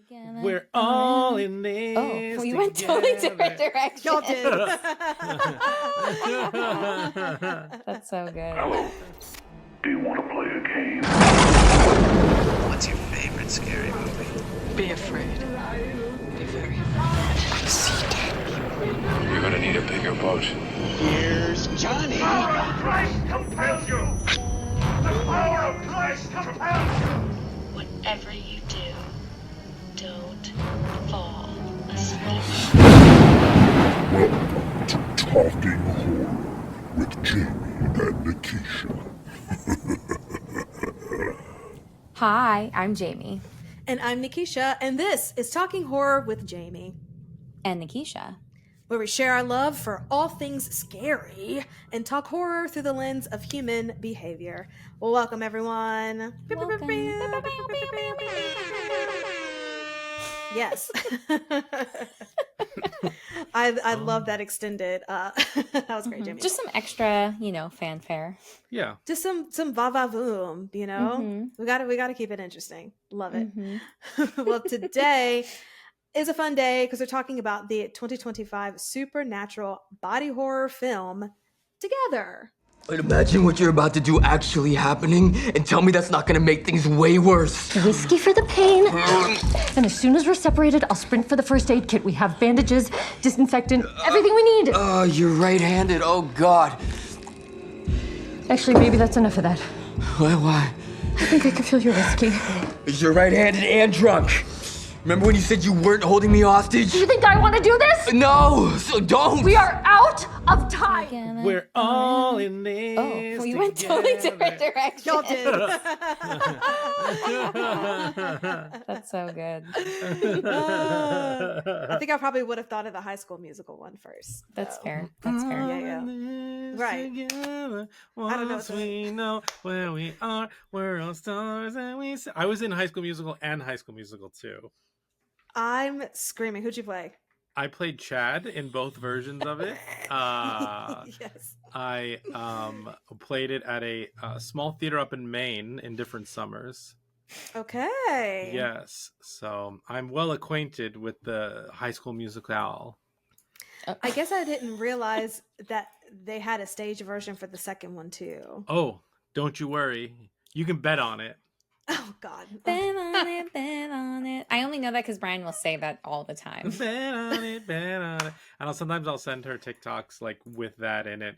We're all in this. Oh, we went totally different directions. Y'all did. That's so good. Hello. Do you want to play a game? What's your favorite scary movie? Be afraid. Be very afraid. I see dead people. You're gonna need a bigger boat. Here's Johnny. The power of Christ compels you! The power of Christ compels you! Whatever you do, don't fall asleep. Welcome to Talking Horror with Jamie and Nikisha. Hi, I'm Jamie. And I'm Nikisha, and this is Talking Horror with Jamie, And Nikisha. where we share our love for all things scary and talk horror through the lens of human behavior. Well, welcome everyone. Welcome. Yes. I love that extended. That was great, Jamie. Just some extra, fanfare. Yeah. Just some va va voom, We gotta keep it interesting. Love it. Well, today is a fun day because we're talking about the 2025 supernatural body horror film Together. But imagine what you're about to do actually happening and tell me that's not gonna make things way worse. Whiskey for the pain. And as soon as we're separated, I'll sprint for the first aid kit. We have bandages, disinfectant, everything we need. You're right-handed. Oh, God. Actually, maybe that's enough of that. Why? I think I can feel your whiskey. You're right-handed and drunk. Remember when you said you weren't holding me hostage? Do you think I want to do this? No, so don't. We are out of time. We're all in this. Oh, we went totally different directions. Y'all did. That's so good. I think I probably would have thought of the High School Musical one first. That's though. fair. That's fair. Yeah. Right. Together, I don't know once we know where we are, we're all stars and we. I was in High School Musical and High School Musical 2. I'm screaming. Who'd you play? I played Chad in both versions of it. Yes. I played it at a small theater up in Maine in different summers. Okay. Yes, so I'm well acquainted with the High School Musical. I guess I didn't realize that they had a stage version for the second one too. Oh, don't you worry. You can bet on it. Oh God. Bet on it, bet on it. I only know that because Brian will say that all the time. Bet on it, bet on it. And sometimes I'll send her TikToks like with that in it.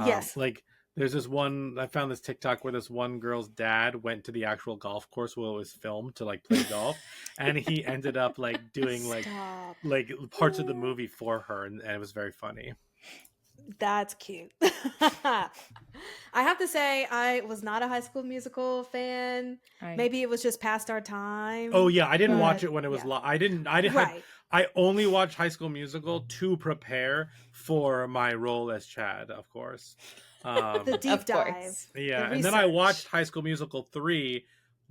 Yes. Like there's this one, I found this TikTok where this one girl's dad went to the actual golf course where it was filmed to like play golf. And he ended up like doing like parts of the movie for her. And it was very funny. That's cute. I have to say, I was not a High School Musical fan. Maybe it was just past our time. Oh yeah, I didn't watch it when it was live. Right. I only watched High School Musical to prepare for my role as Chad, of course. The deep dive. Yeah, the and then I watched High School Musical 3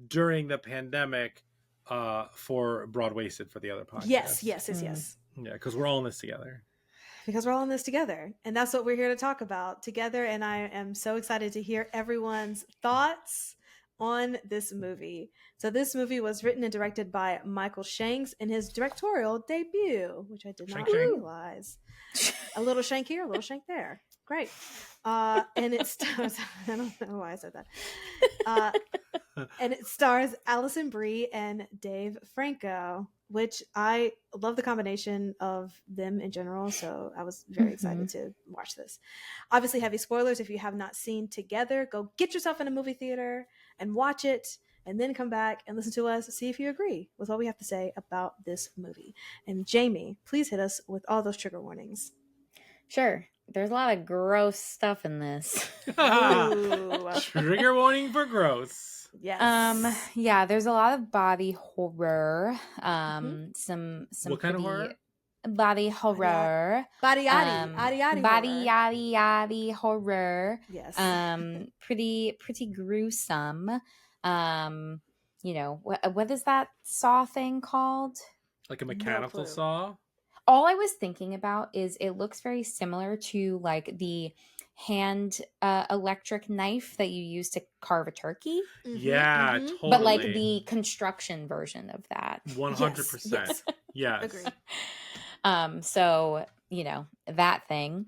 during the pandemic for Broadwasted for the other podcast. Yes. Yeah, because we're all in this together. Because we're all in this together. And that's what we're here to talk about together. And I am so excited to hear everyone's thoughts on this movie. So this movie was written and directed by Michael Shanks in his directorial debut, which I did not realize. A little shank here, a little shank there. Great. And it stars, I don't know why I said that. And it stars Alison Brie and Dave Franco, which I love the combination of them in general. So I was very excited to watch this. Obviously, heavy spoilers. If you have not seen Together, go get yourself in a movie theater and watch it, and then come back and listen to us, see if you agree with what we have to say about this movie. And Jamie, please hit us with all those trigger warnings. Sure. There's a lot of gross stuff in this. Trigger warning for gross. Yes. Yeah, there's a lot of body horror. Some what kind of horror? Body horror. Body yaddy horror. Yes. Pretty gruesome. What is that saw thing called? Like a mechanical saw? All I was thinking about is it looks very similar to like the hand electric knife that you use to carve a turkey. Yeah, mhm. totally. But like the construction version of that. 100%. Yes. Agree. So, you know, that thing.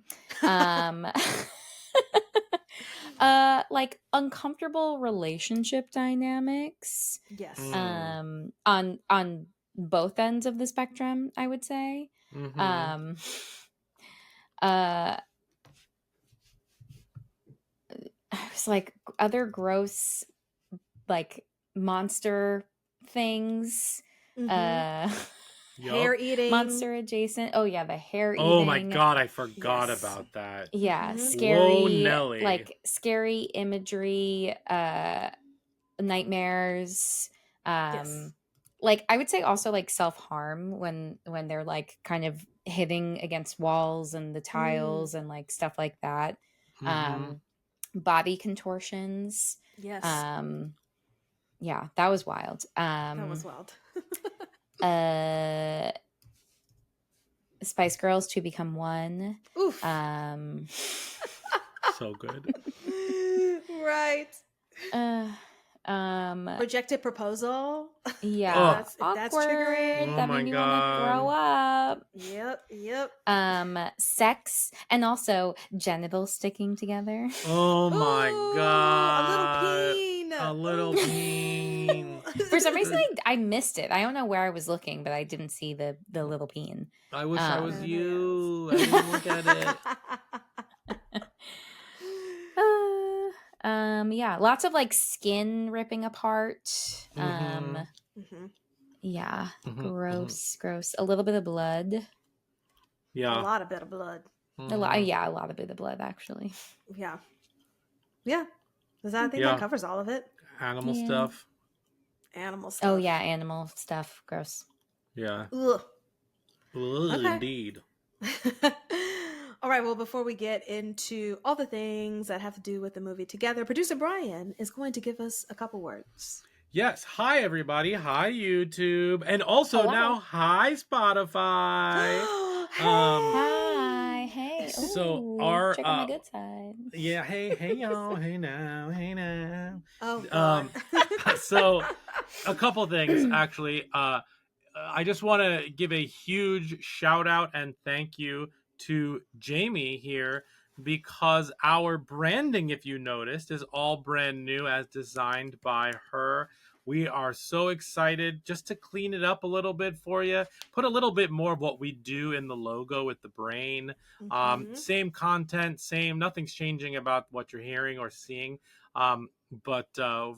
Like uncomfortable relationship dynamics. Yes. On both ends of the spectrum, I would say. Mhm. Uh it's like other gross like monster things. Mhm. Yup. Hair eating. Monster adjacent. Oh yeah, the hair eating. Oh my god, I forgot Yes. about that. Yeah, Mhm. scary. Whoa, Nelly. Like scary imagery, nightmares. Yes. Like I would say also like self-harm when they're like kind of hitting against walls and the tiles and like stuff like that. Mhm. Body contortions. Yes. Yeah, that was wild. That was wild. Spice Girls to Become One. Oof. So good. Right. Rejected Proposal. Yeah. If that's Awkward. triggering. Oh That my made me want to grow god. up. Yep. Sex and also genitals sticking together. Oh my Ooh, god. a A little Ooh. peen. For some reason, I missed it. I don't know where I was looking, but I didn't see the little peen. I wish I was No, you. I didn't look at it. Yeah, lots of like skin ripping apart. Mhm. Yeah, Mhm, gross. A little bit of blood. A Yeah. lot of bit of blood. A lot of bit of blood actually. Yeah. Because I think Yeah. that covers all of it. Animal stuff. Animal stuff. Oh yeah, animal stuff. Gross. Yeah. Ugh. Okay. Indeed. All right, well, before we get into all the things that have to do with the movie Together, producer Brian is going to give us a couple words. Yes. Hi, everybody. Hi, YouTube. And also Hello. now, hi, Spotify. Hi. Hey. So Ooh, our check out my good side. Yeah. Hey, y'all. Hey now. Oh, God. So a couple things, actually. I just want to give a huge shout out and thank you to Jamie here, because our branding, if you noticed, is all brand new as designed by her. We are so excited just to clean it up a little bit for you, put a little bit more of what we do in the logo with the brain. Same content, nothing's changing about what you're hearing or seeing. But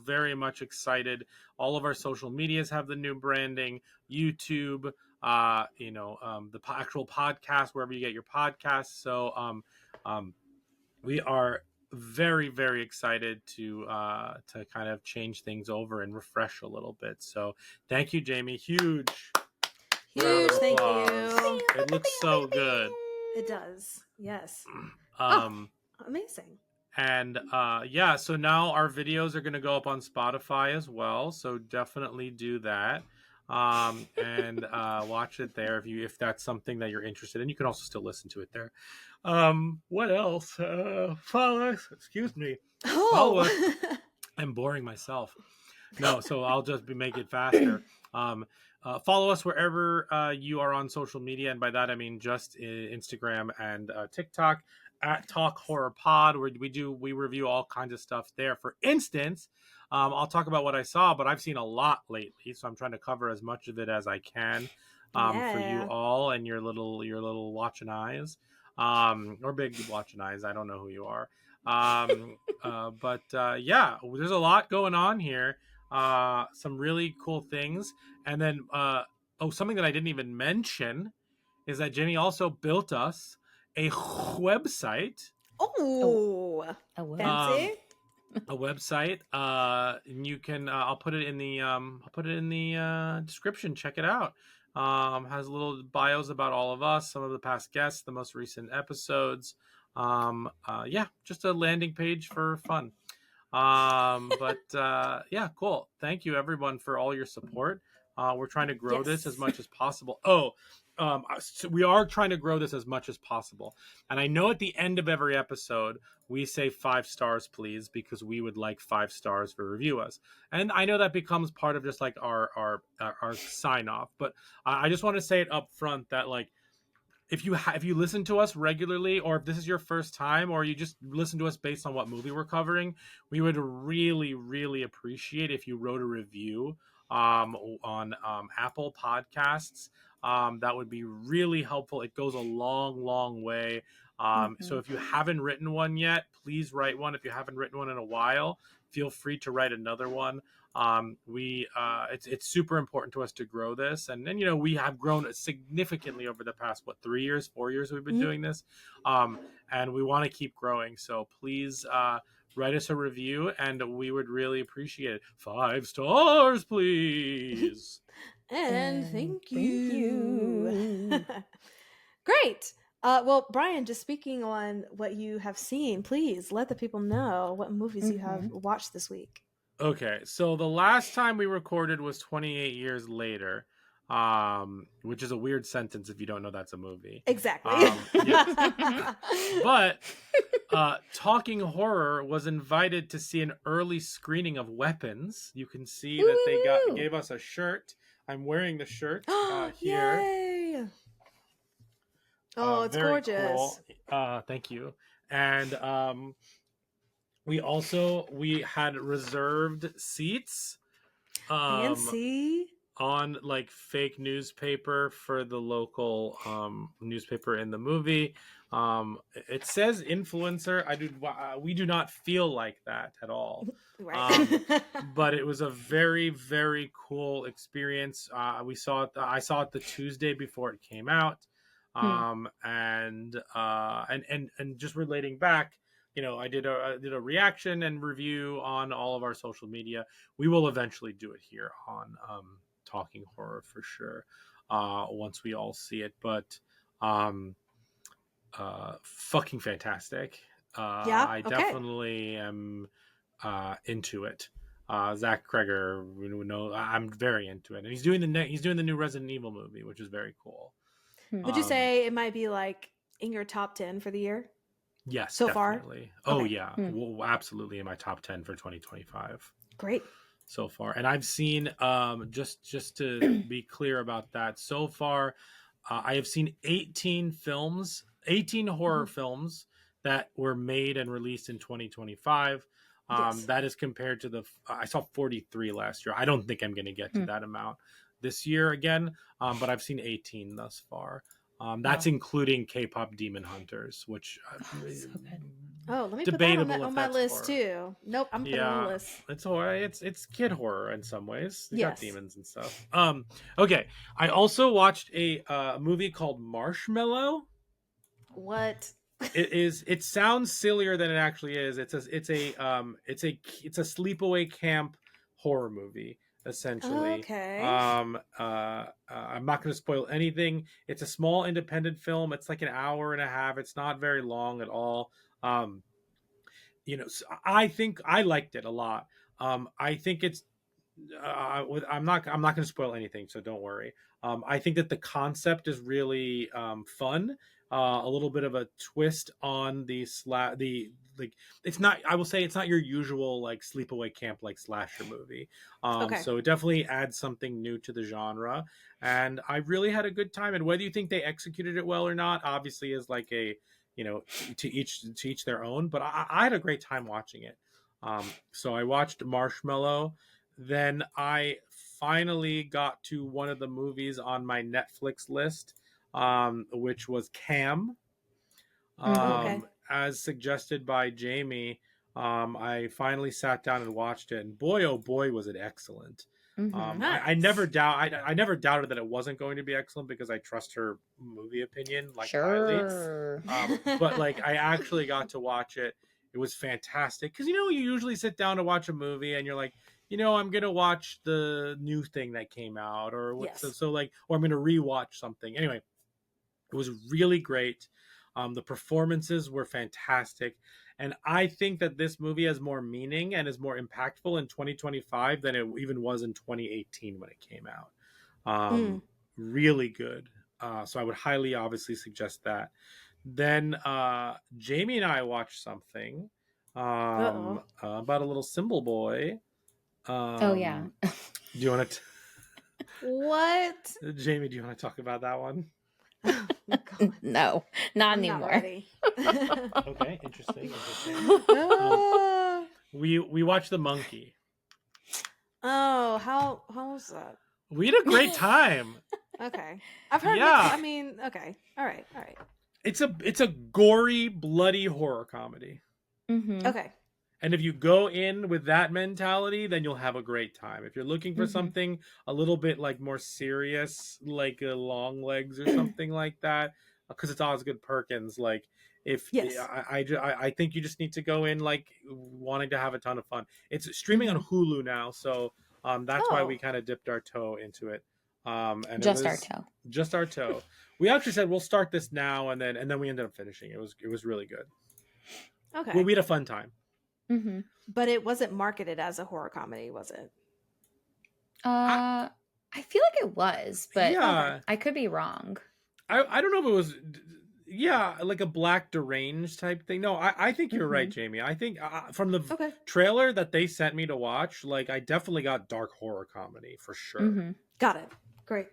very much excited. All of our social medias have the new branding. YouTube, the actual podcast, wherever you get your podcasts. So we are very, very excited to kind of change things over and refresh a little bit. So thank you, Jamie. Huge Thank applause. you. It looks so good. It does. Yes. Amazing. And so now our videos are going to go up on Spotify as well, so definitely do that. And watch it there if that's something that you're interested in. You can also still listen to it there. What else? Follow us. Excuse me. Follow us. I'm boring myself. No, so I'll just make it faster. Follow us wherever you are on social media, and by that I mean just Instagram and TikTok at Talk Horror Pod, where we review all kinds of stuff there. For instance, I'll talk about what I saw, but I've seen a lot lately, so I'm trying to cover as much of it as I can for you all and your little watching eyes, or big watching eyes. I don't know who you are, but there's a lot going on here. Some really cool things, and then something that I didn't even mention is that Jenny also built us a website. Oh, fancy. A website. And you can. I'll put it in the description. Check it out. Has little bios about all of us, some of the past guests, the most recent episodes. Just a landing page for fun. Cool. Thank you everyone for all your support. We're trying to grow this as Yes. much as possible. So we are trying to grow this as much as possible. And I know at the end of every episode, we say 5 stars, please, because we would like 5 stars for review us. And I know that becomes part of just like our sign off. But I just want to say it up front that like, if you listen to us regularly, or if this is your first time, or you just listen to us based on what movie we're covering, we would really appreciate if you wrote a review on Apple Podcasts. That would be really helpful. It goes a long way. So if you haven't written one yet, please write one. If you haven't written one in a while, feel free to write another one. It's super important to us to grow this, and then we have grown significantly over the past 4 years we've been doing this, and we want to keep growing. So please write us a review, and we would really appreciate it. 5 stars, please. And thank you. Great. Well, Brian, just speaking on what you have seen, please let the people know what movies you have watched this week. Okay, so the last time we recorded was 28 years later, which is a weird sentence if you don't know that's a movie. Exactly. Yes. But Talking Horror was invited to see an early screening of Weapons. You can see that they gave us a shirt. I'm wearing the shirt here. Yay! Oh, it's very gorgeous. Cool. Thank you. And we had reserved seats Fancy. on like fake newspaper for the local newspaper in the movie. It says influencer. We do not feel like that at all. Right. But it was a very cool experience. I saw it the Tuesday before it came out. And just relating back, I did a reaction and review on all of our social media. We will eventually do it here on Talking Horror for sure, once we all see it. But fucking fantastic. I definitely am into it. Zach Kreger, I'm very into it, and he's doing the new Resident Evil movie, which is very cool. Would you say it might be like in your top 10 for the year? Yes, so definitely. Far? Oh, yeah. Well, absolutely in my top 10 for 2025. Great. So far. And I've seen, just to be clear about that, so far, I have seen 18 horror films that were made and released in 2025. That is compared to I saw 43 last year. I don't think I'm going to get to that amount this year again, but I've seen 18 thus far. That's including K-pop Demon Hunters, which so good. Oh, let me debatable put that on my list too. Nope, I'm putting it on the list. It's horror. It's kid horror in some ways. You got Yes. demons and stuff. Okay. I also watched a movie called Marshmallow. What? It sounds sillier than it actually is. It's a sleepaway camp horror movie, essentially. Okay. I'm not going to spoil anything. It's a small independent film. It's like an hour and a half. It's not very long at all. So I think I liked it a lot. I think it's I'm not going to spoil anything, so don't worry. I think that the concept is really fun. A little bit of a twist on it's not, I will say it's not your usual like sleepaway camp like slasher movie. So it definitely adds something new to the genre, and I really had a good time. And whether you think they executed it well or not, obviously is like a to each their own, but I had a great time watching it. So I watched Marshmallow. Then I finally got to one of the movies on my Netflix list, which was Cam. As suggested by Jamie, I finally sat down and watched it, and boy, oh boy, was it excellent. Nice. I never doubted that it wasn't going to be excellent, because I trust her movie opinion highly. But like, I actually got to watch it. It was fantastic, because you usually sit down to watch a movie and you're like, I'm gonna watch the new thing that came out, or or I'm gonna rewatch something. Anyway, it was really great. The performances were fantastic, and I think that this movie has more meaning and is more impactful in 2025 than it even was in 2018 when it came out. Mm. Really good. So I would highly obviously suggest that. Then Jamie and I watched something Uh-oh. about a little symbol boy. Oh yeah. Do you want to What? Jamie, do you want to talk about that one? Oh, God. No, not I'm not anymore. ready. Okay, interesting. Ah. We watched The Monkey. Oh, how was that? We had a great time. Okay. I've heard Yeah. I mean, okay. All right. It's a gory, bloody horror comedy. Mm-hmm. Okay. And if you go in with that mentality, then you'll have a great time. If you're looking for something a little bit like more serious, like Long Legs or something like that, because it's Osgood Perkins, like if Yes. I think you just need to go in like wanting to have a ton of fun. It's streaming on Hulu now, so that's why we kind of dipped our toe into it. And Just it our was toe. just our toe. We actually said we'll start this now, and then we ended up finishing. It was really good. Okay. Well, we had a fun time. Mm-hmm. But it wasn't marketed as a horror comedy, was it? I feel like it was, but Yeah. I could be wrong. I don't know if it was, like a black deranged type thing. No, I think you're right, Jamie. I think from the trailer that they sent me to watch, like I definitely got dark horror comedy for sure. Got it. Great.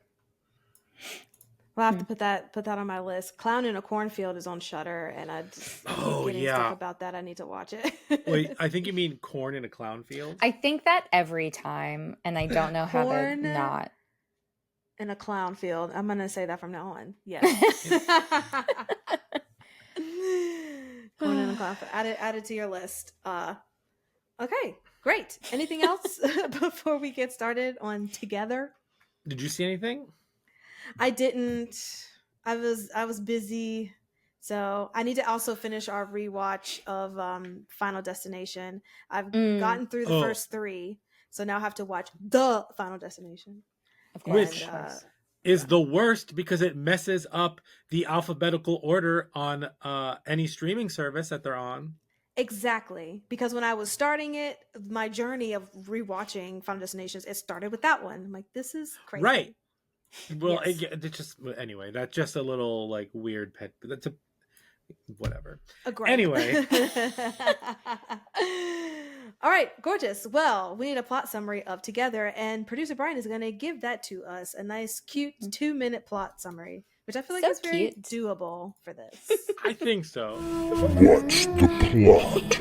Well, I have to put that on my list. Clown in a Cornfield is on Shudder, and I just keep getting stuff about that. I need to watch it. Wait, I think you mean Corn in a Clown Field? I think that every time, and I don't know how they're not. In a clown field. I'm going to say that from now on. Yes. Corn in a clown field. Add it to your list. Okay, great. Anything else before we get started on Together? Did you see anything? I didn't. I was busy. So I need to also finish our rewatch of Final Destination. I've gotten through the first 3, so now I have to watch the Final Destination. Which is the worst because it messes up the alphabetical order on any streaming service that they're on. Exactly. Because when I was starting it, my journey of rewatching Final Destinations, it started with that one. I'm like, this is crazy. Right. Well, Yes. it's just anyway. That's just a little like weird pet. That's a whatever. Great. Anyway. All right, gorgeous. Well, we need a plot summary of Together, and producer Brian is going to give that to us. A nice, cute 2-minute plot summary, which I feel like is very doable for this. I think so. What's the plot?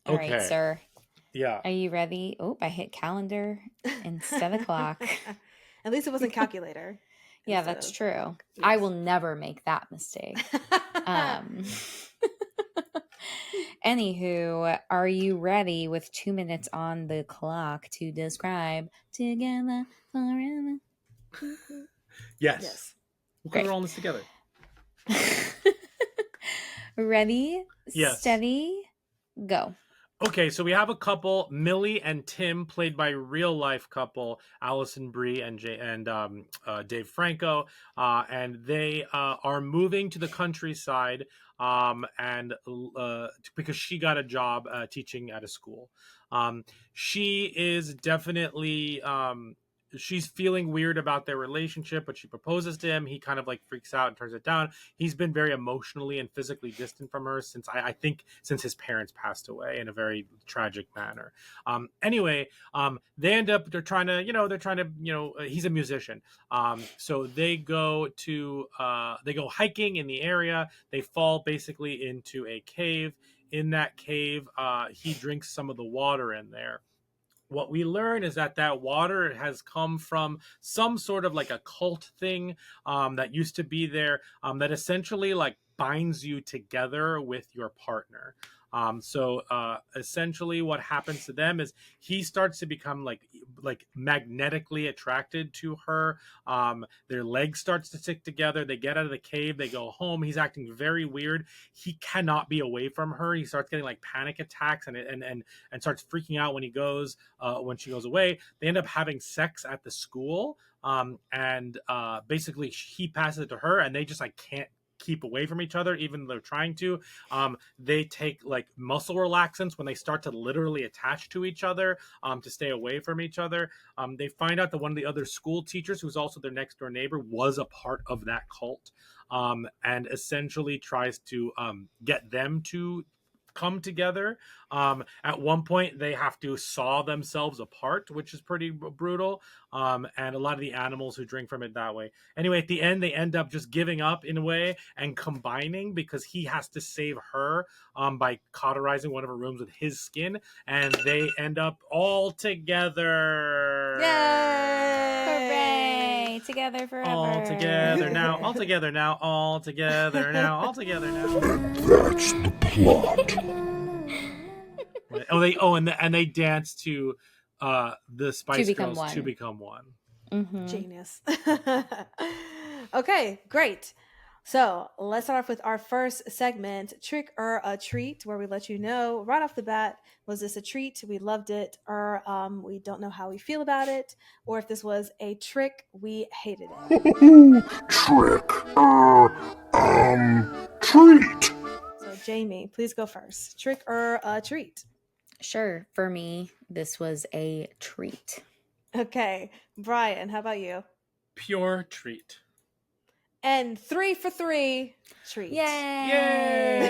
All right, sir. Yeah. Are you ready? Oh, I hit calendar instead of clock. At least it wasn't calculator. Yeah, that's true. Yes. I will never make that mistake. Anywho, are you ready with 2 minutes on the clock to describe Together Forever? Yes. We'll cover all this together. Ready, steady, go. Okay, so we have a couple, Millie and Tim, played by real life couple Allison Brie and Dave Franco, and they are moving to the countryside, and because she got a job teaching at a school. She is definitely she's feeling weird about their relationship, but she proposes to him. He kind of like freaks out and turns it down. He's been very emotionally and physically distant from her since I think since his parents passed away in a very tragic manner. Anyway, they end up, they're trying to, he's a musician. So they go hiking in the area. They fall basically into a cave. In that cave, he drinks some of the water in there. What we learn is that water has come from some sort of like a cult thing that used to be there that essentially like binds you together with your partner. So essentially what happens to them is he starts to become like magnetically attracted to her. Their legs starts to stick together. They get out of the cave. They go home. He's acting very weird. He cannot be away from her. He starts getting like panic attacks and starts freaking out when when she goes away. They end up having sex at the school. And basically he passes it to her and they just like can't keep away from each other, even though they're trying to. They take like muscle relaxants when they start to literally attach to each other, to stay away from each other. They find out that one of the other school teachers, who's also their next door neighbor, was a part of that cult, and essentially tries to get them to come together. At one point, they have to saw themselves apart, which is pretty brutal. And a lot of the animals who drink from it that way. Anyway, at the end, they end up just giving up in a way and combining, because he has to save her by cauterizing one of her rooms with his skin, and they end up all together. Yay! Hooray! Together forever. All together now, all together now, all together now, all together now. And that's the plot. And they dance to the Spice Become Girls One. To Become One. Mm-hmm. Genius. Okay, great. So let's start off with our first segment, Trick or a Treat, where we let you know right off the bat, was this a treat? We loved it, or we don't know how we feel about it, or if this was a trick, we hated it. Trick. Treat. So Jamie, please go first. Trick or a treat? Sure. For me, this was a treat. Okay, Brian, how about you? Pure treat. And 3 for 3, treat. Yay!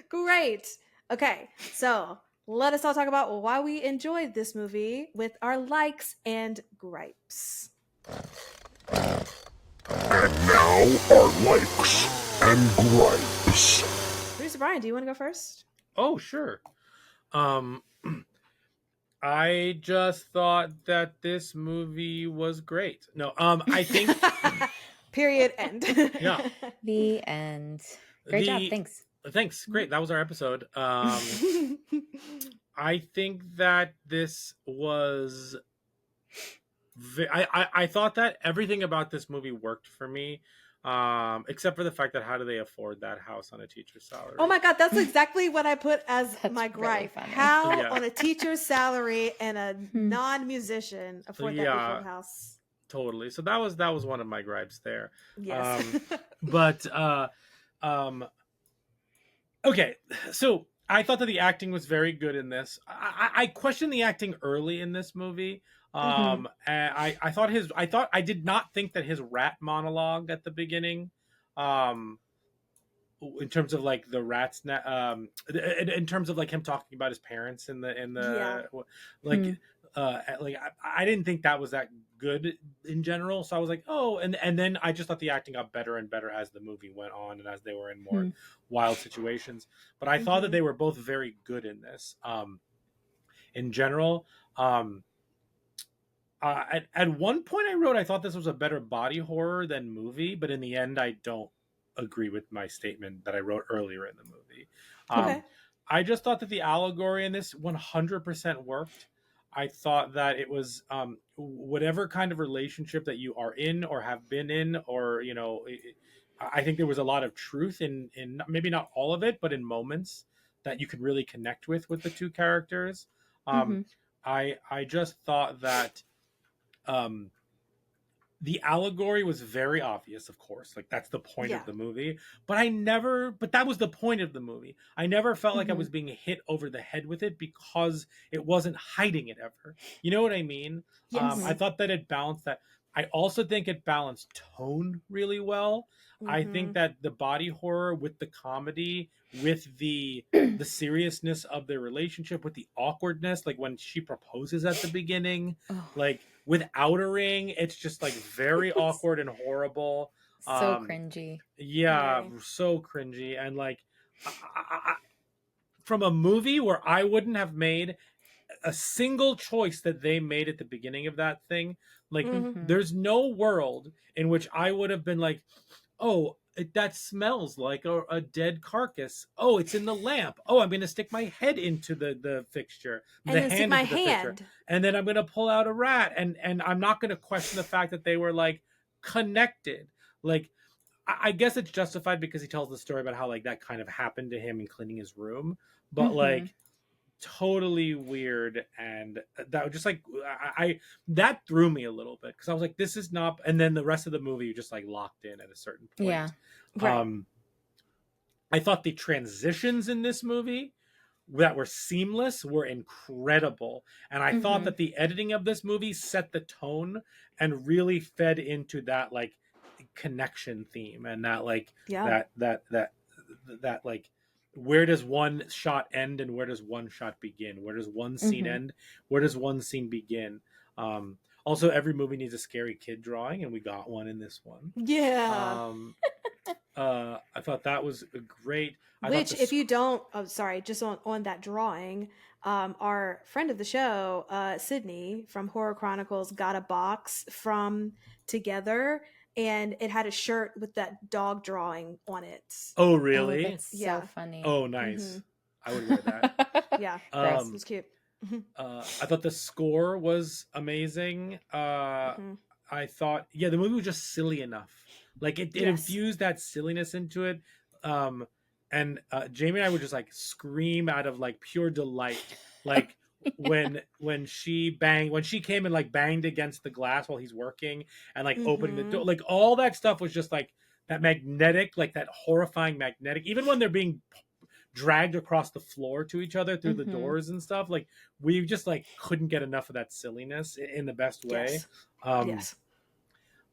Great. Okay, so let us all talk about why we enjoyed this movie with our likes and gripes. And now our likes and gripes. Producer Brian, do you want to go first? Oh, sure. I just thought that this movie was great. No, I think Period. End. Yeah. The end. Great job. Thanks. Thanks. Great. That was our episode. I think that this was I thought that everything about this movie worked for me. Except for the fact that how do they afford that house on a teacher's salary? Oh my god, that's exactly what I put as That's my really gripe. funny. How Yeah. on a teacher's salary and a non-musician afford that Yeah. beautiful house? Totally. So that was one of my gripes there. Yes. But okay, so I thought that the acting was very good in this. I questioned the acting early in this movie. And I did not think that his rat monologue at the beginning, in terms of like the rats, in terms of like him talking about his parents in the like, I didn't think that was that good in general. So I was like, oh, and then I just thought the acting got better and better as the movie went on and as they were in more wild situations. But I thought that they were both very good in this. In general, at one point I wrote I thought this was a better body horror than movie, but in the end I don't agree with my statement that I wrote earlier in the movie. Okay. I just thought that the allegory in this 100% worked. I thought that it was whatever kind of relationship that you are in or have been in, or I think there was a lot of truth in maybe not all of it, but in moments that you could really connect with the two characters. I just thought that the allegory was very obvious, of course, like that's the point of the movie, but that was the point of the movie. I never felt like I was being hit over the head with it because it wasn't hiding it ever. You know what I mean? Yes. I thought that it balanced that. I also think it balanced tone really well. I think that the body horror with the comedy, with the seriousness of their relationship, with the awkwardness, like when she proposes at the beginning, like without a ring, it's just like very awkward and horrible. So cringy. Yeah, Very. so cringy. And like from a movie where I wouldn't have made a single choice that they made at the beginning of that thing, like there's no world in which I would have been like, oh, that smells like a dead carcass. Oh, it's in the lamp. Oh, I'm going to stick my head into the fixture. And then stick my into the fixture. hand. And then I'm going to pull out a rat. And I'm not going to question the fact that they were like connected. Like, I guess it's justified because he tells the story about how like that kind of happened to him in cleaning his room. But like, totally weird, and that was just like that threw me a little bit because I was like, this is not. And then the rest of the movie, you just like locked in at a certain point. Yeah. Right. I thought the transitions in this movie that were seamless were incredible, and I thought that the editing of this movie set the tone and really fed into that like connection theme, and that like Yeah. that like, where does one shot end and where does one shot begin, where does one scene end, where does one scene begin. Also, every movie needs a scary kid drawing, and we got one in this one. Yeah. I thought that was great. Which, if you don't, oh, sorry, just on that drawing, our friend of the show, Sydney from Horror Chronicles, got a box from Together, and it had a shirt with that dog drawing on it. Oh, Oh, really? that's Yeah. so funny. Oh, nice. I would wear that. Yeah, Gross. it was cute. I thought the score was amazing. I thought, yeah, the movie was just silly enough. Like it Yes. infused that silliness into it. And Jamie and I would just like scream out of like pure delight. Like when she came and like banged against the glass while he's working and like opening the door, like all that stuff was just like that magnetic, like that horrifying magnetic, even when they're being dragged across the floor to each other through the doors and stuff, like we just like couldn't get enough of that silliness in the best way. Yes.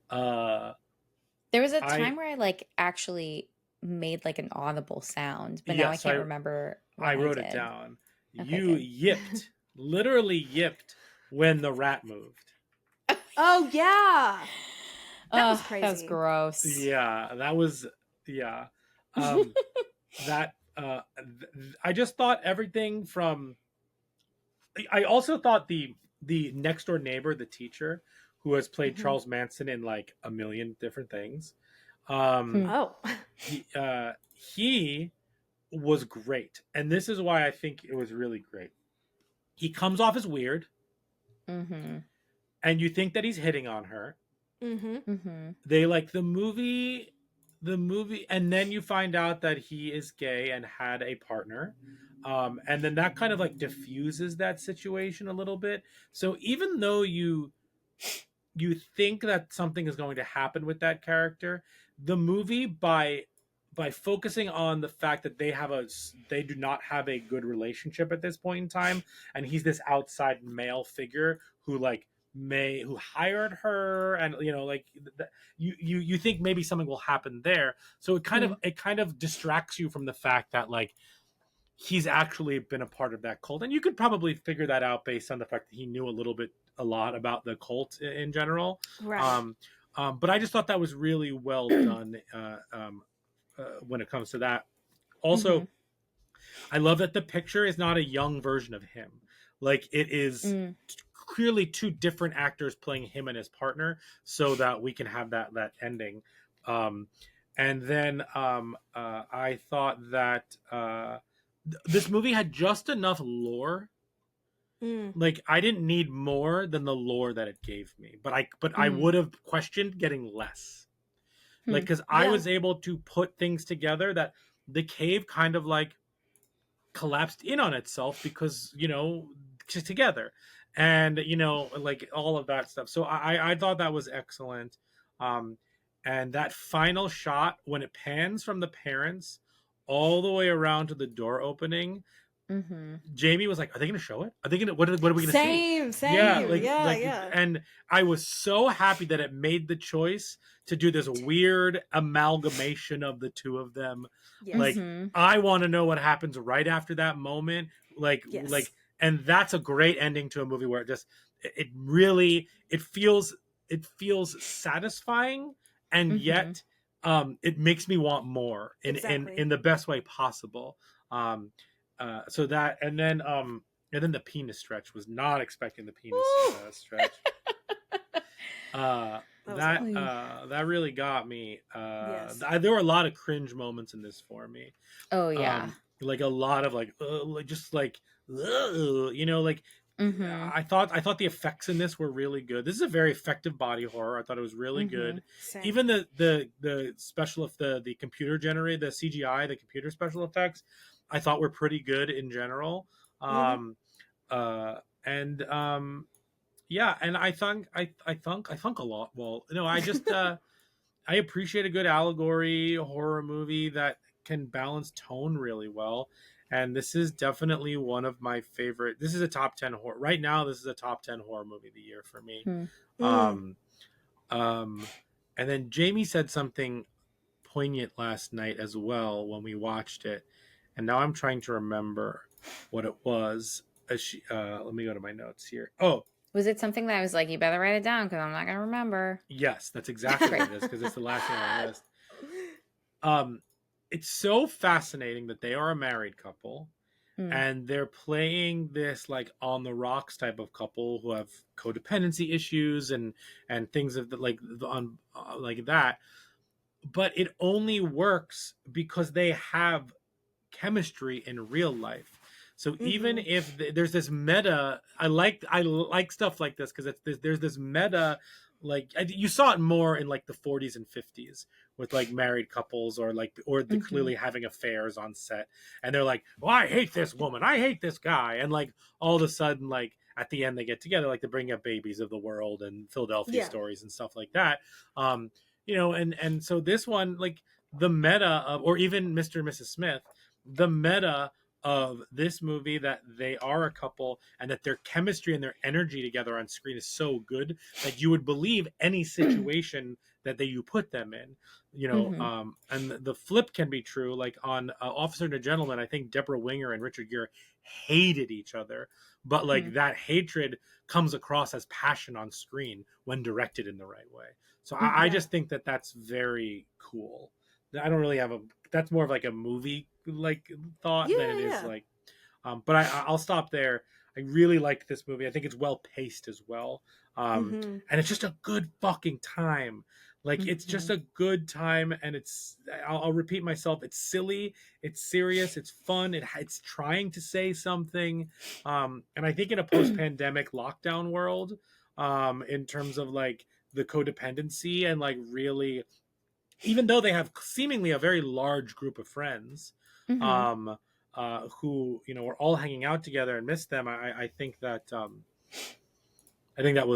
There was a time where I like actually made like an audible sound, but now I Yes, can't remember what I wrote it did. down. Okay, You good. yipped, literally yipped when the rat moved. Oh yeah, that was crazy. That was gross. Yeah, that was that I just thought everything from. I also thought the next door neighbor, the teacher, who has played Charles Manson in like a million different things. Oh. He was great, and this is why I think it was really great. He comes off as weird, and you think that he's hitting on her. They like the movie, and then you find out that he is gay and had a partner. And then that kind of like diffuses that situation a little bit. So even though you think that something is going to happen with that character, the movie by focusing on the fact that they do not have a good relationship at this point in time, and he's this outside male figure who hired her, and like you think maybe something will happen there. So it kind of distracts you from the fact that like he's actually been a part of that cult, and you could probably figure that out based on the fact that he knew a lot about the cult in general. Right. But I just thought that was really well done when it comes to that. Also, I love that the picture is not a young version of him. Like it is clearly two different actors playing him and his partner, so that we can have that ending. And then I thought that this movie had just enough lore. Like I didn't need more than the lore that it gave me, but I would have questioned getting less. Like because I was able to put things together that the cave kind of like collapsed in on itself because just together, and like all of that stuff. So I thought that was excellent. And that final shot when it pans from the parents all the way around to the door opening, Jamie was like, "Are they going to show it? Are they going to? What are we going to see?" Same. Yeah. And I was so happy that it made the choice to do this weird amalgamation of the two of them. Yes. Like, I want to know what happens right after that moment. And that's a great ending to a movie where it feels satisfying, and yet it makes me want more in the best way possible. So that, and then the penis stretch, was not expecting the penis stretch. That really got me. There were a lot of cringe moments in this for me. Oh yeah. Like a lot of like just like I thought the effects in this were really good. This is a very effective body horror. I thought it was really good. Same. Even the special the computer generated, the CGI, the computer special effects, I thought were pretty good in general. Um, and yeah, and I thunk a lot. Well, no, I just I appreciate a good allegory horror movie that can balance tone really well. And this is definitely one of my favorite. This is a top 10 horror right now. This is a top 10 horror movie of the year for me. Hmm. Um, um, and then Jamie said something poignant last night as well when we watched it, and now I'm trying to remember what it was. Let me go to my notes here. Oh, Was it something that I was like, you better write it down because I'm not going to remember? yes, that's exactly what it is because it's the last thing on my list. It's so fascinating that they are a married couple and they're playing this like on the rocks type of couple who have codependency issues and things of the, like that, but it only works because they have chemistry in real life. So even if there's this meta, I like stuff like this because there's this meta, like you saw it more in like the 40s and 50s with like married couples or the clearly having affairs on set, and they're like, well, I hate this woman, I hate this guy, and like all of a sudden like at the end they get together, like to bring up Babies of the World and Philadelphia Stories and stuff like that. And so this one, like the meta of, or even Mr. and Mrs. Smith, the meta of this movie, that they are a couple and that their chemistry and their energy together on screen is so good that you would believe any situation that you put them in, and the flip can be true. Like on Officer and a Gentleman, I think Deborah Winger and Richard Gere hated each other, but like that hatred comes across as passion on screen when directed in the right way. So I just think that that's very cool. I don't really have that's more of like a movie like thought than it is like, but I'll stop there. I really liked this movie. I think it's well paced as well. And it's just a good fucking time. Like it's just a good time, and I'll repeat myself. It's silly, it's serious, it's fun. It's trying to say something. And I think in a post-pandemic lockdown world, in terms of like the codependency and like really, even though they have seemingly a very large group of friends, who are all hanging out together and miss them, I think that that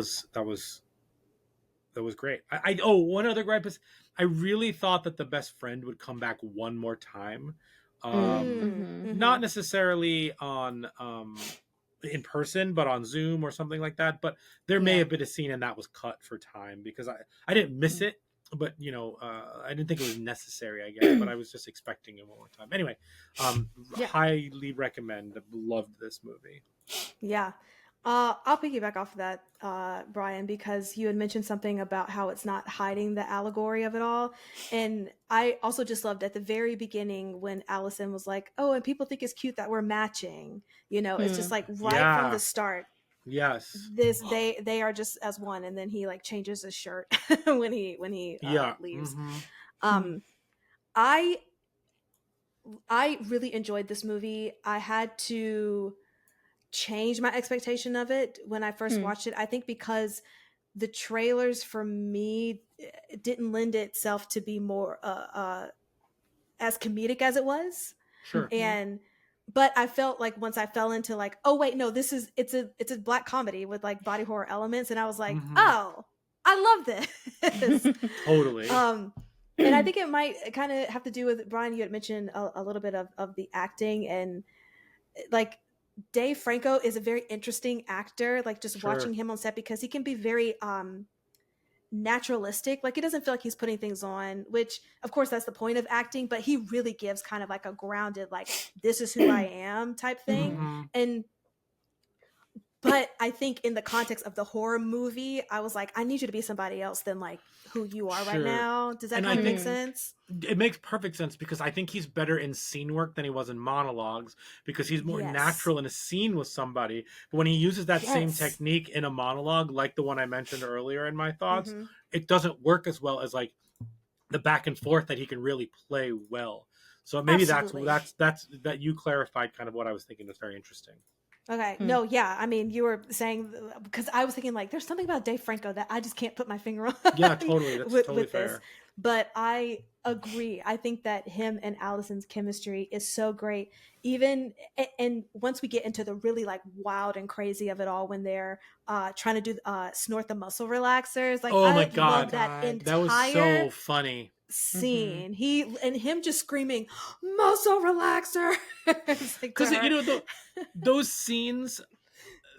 was great. One other gripe is I really thought that the best friend would come back one more time, not necessarily on in person, but on Zoom or something like that. But there may have been a scene and that was cut for time because I didn't miss it. But I didn't think it was necessary, I guess. But I was just expecting it one more time. Anyway, highly recommend. Loved this movie. Yeah, I'll piggyback off of that, Brian, because you had mentioned something about how it's not hiding the allegory of it all, and I also just loved at the very beginning when Allison was like, "Oh, and people think it's cute that we're matching." It's just like right from the start. Yes. They are just as one, and then he like changes his shirt when he leaves. I really enjoyed this movie. I had to change my expectation of it when I first watched it. I think because the trailers for me didn't lend itself to be more as comedic as it was. Sure. But I felt like once I fell into like, oh wait, no, it's a black comedy with like body horror elements, and I was like, oh, I love this. Totally. And I think it might kind of have to do with, Brian, you had mentioned a little bit of the acting, and like Dave Franco is a very interesting actor, like just watching him on set, because he can be very naturalistic. Like, he doesn't feel like he's putting things on, which of course that's the point of acting, but he really gives kind of like a grounded, like, this is who I am type thing. But I think in the context of the horror movie, I was like, I need you to be somebody else than like who you are right now. Does that kind of make sense? It makes perfect sense, because I think he's better in scene work than he was in monologues, because he's more natural in a scene with somebody. But when he uses that same technique in a monologue, like the one I mentioned earlier in my thoughts, it doesn't work as well as like the back and forth that he can really play well. So maybe that's that you clarified kind of what I was thinking. That's very interesting. Okay. No, yeah. I mean, you were saying, because I was thinking like, there's something about Dave Franco that I just can't put my finger on. Yeah, totally. That's totally fair. But I agree. I think that him and Allison's chemistry is so great. Even and once we get into the really like wild and crazy of it all, when they're trying to do snort the muscle relaxers, like Oh my I God. love that That was entire so funny. scene. He and him just screaming muscle relaxer. It's like, Because to her. you know those scenes,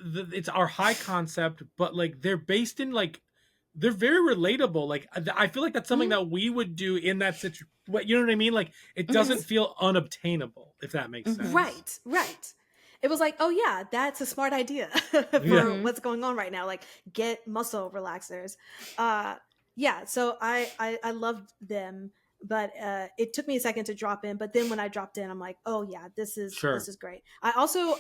it's our high concept, but like they're based in like they're very relatable. Like I feel like that's something that we would do in that situation. You know what I mean? Like it doesn't feel unobtainable, if that makes sense. Right. It was like, oh yeah, that's a smart idea for what's going on right now. Like get muscle relaxers. Yeah, so I loved them, but it took me a second to drop in. But then when I dropped in, I'm like, oh yeah, this is great. I also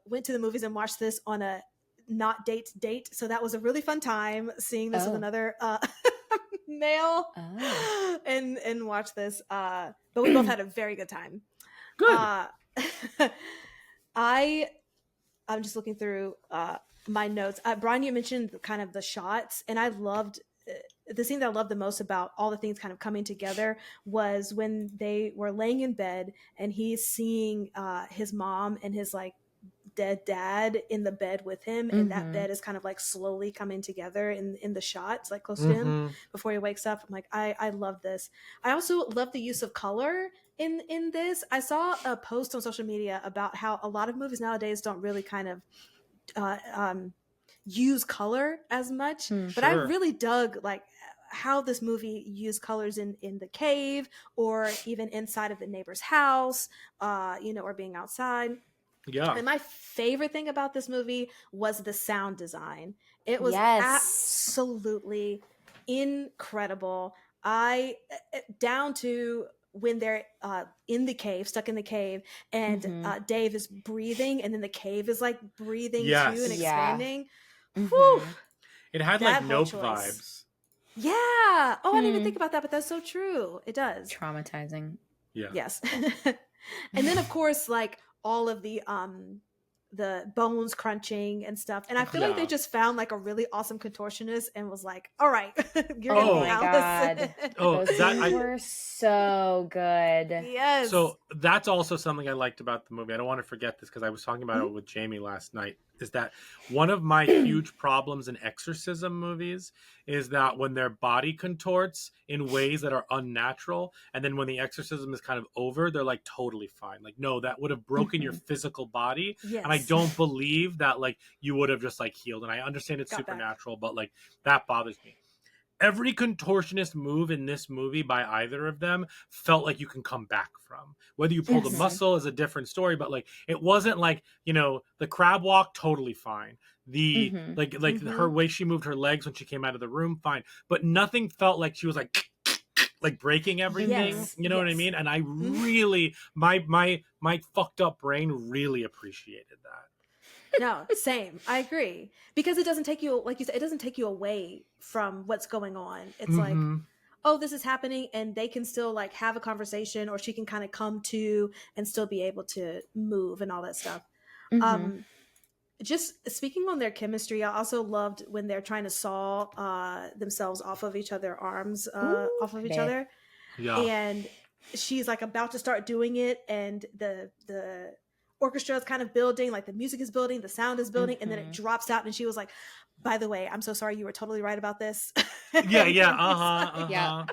went to the movies and watched this on a not date, so that was a really fun time seeing this with another male and watch this. But we both had a very good time. Good. I'm just looking through my notes. Brian, you mentioned kind of the shots, and I loved the scene that I loved the most about all the things kind of coming together was when they were laying in bed and he's seeing his mom and his like dead dad in the bed with him, and that bed is kind of like slowly coming together in the shots, like close to him before he wakes up. I'm like, I love this. I also love the use of color in this. I saw a post on social media about how a lot of movies nowadays don't really kind of use color as much, but I really dug like how this movie used colors in the cave or even inside of the neighbor's house, or being outside. Yeah. And my favorite thing about this movie was the sound design. It was absolutely incredible. Down to when they're in the cave, stuck in the cave, and Dave is breathing, and then the cave is like breathing too and expanding. Whew. It had That like Nope choice. vibes. Yeah. Oh, I didn't even think about that, but that's so true. It does. Traumatizing. Yeah. Yes. And then of course, like all of the bones crunching and stuff. And I feel like they just found like a really awesome contortionist and was like, all right, you're gonna be Allison. Those were so good. Yes. So that's also something I liked about the movie. I don't want to forget this because I was talking about it with Jamie last night, is that one of my huge problems in exorcism movies is that when their body contorts in ways that are unnatural, and then when the exorcism is kind of over, they're like totally fine. Like, no, that would have broken your physical body. Yes. And I don't believe that like you would have just like healed. And I understand it's supernatural, but like that bothers me. Every contortionist move in this movie by either of them felt like you can come back from. Whether you pulled a muscle is a different story, but like it wasn't like, the crab walk, totally fine. The her way she moved her legs when she came out of the room, fine. But nothing felt like she was like breaking everything. You know what I mean? And I really my fucked up brain really appreciated that. No, same. I agree. Because it doesn't take you, like you said, it doesn't take you away from what's going on. It's like, oh, this is happening, and they can still like have a conversation, or she can kind of come to and still be able to move and all that stuff. Just speaking on their chemistry, I also loved when they're trying to saw themselves off of each other, arms off of each other. Yeah. And she's like about to start doing it, and the orchestra is kind of building, like the music is building, the sound is building, and then it drops out, and she was like, by the way, I'm so sorry, you were totally right about this. Yeah.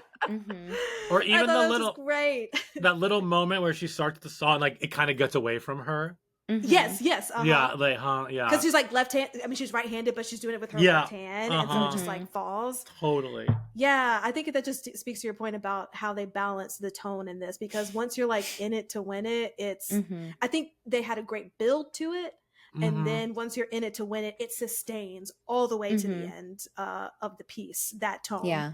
Or even the little great that little moment where she starts the song, like it kind of gets away from her. Yes. Yeah, like yeah. Because she's like left hand. I mean, she's right-handed, but she's doing it with her left hand, and so it just like falls. Totally. Yeah, I think that just speaks to your point about how they balance the tone in this. Because once you're like in it to win it, it's. I think they had a great build to it, and then once you're in it to win it, it sustains all the way to the end of the piece. That tone. Yeah.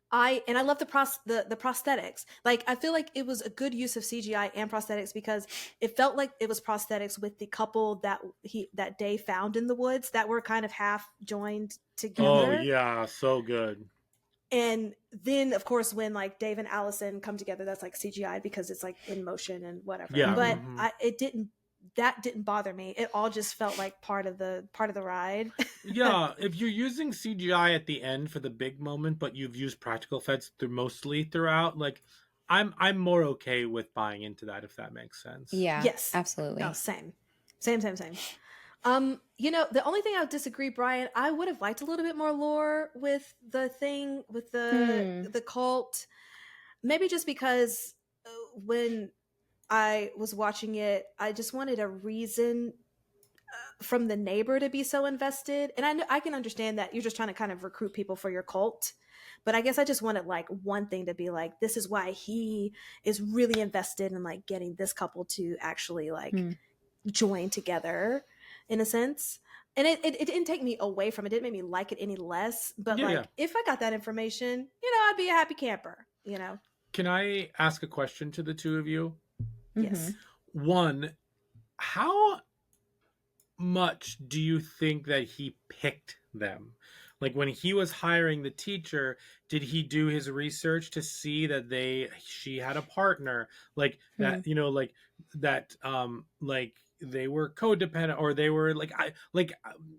I love the prosthetics. Like, I feel like it was a good use of CGI and prosthetics, because it felt like it was prosthetics with the couple that Dave found in the woods that were kind of half joined together. Oh yeah, so good. And then of course when like Dave and Allison come together, that's like CGI because it's like in motion and whatever. Yeah. But it didn't that didn't bother me. It all just felt like part of the ride. Yeah, if you're using CGI at the end for the big moment, but you've used practical effects mostly throughout, like I'm more okay with buying into that, if that makes sense. Yeah. Yes. Absolutely. No, same. You know, the only thing I would disagree, Brian, I would have liked a little bit more lore with the thing with the cult. Maybe just because when I was watching it, I just wanted a reason from the neighbor to be so invested. And I can understand that you're just trying to kind of recruit people for your cult. But I guess I just wanted like one thing to be like, this is why he is really invested in like getting this couple to actually like join together in a sense. And it didn't take me away from it. It didn't make me like it any less. But if I got that information, you know, I'd be a happy camper, you know. Can I ask a question to the two of you? Yes. One, how much do you think that he picked them? Like when he was hiring the teacher, did he do his research to see that she had a partner, like that, you know, like that, like they were codependent, or they were like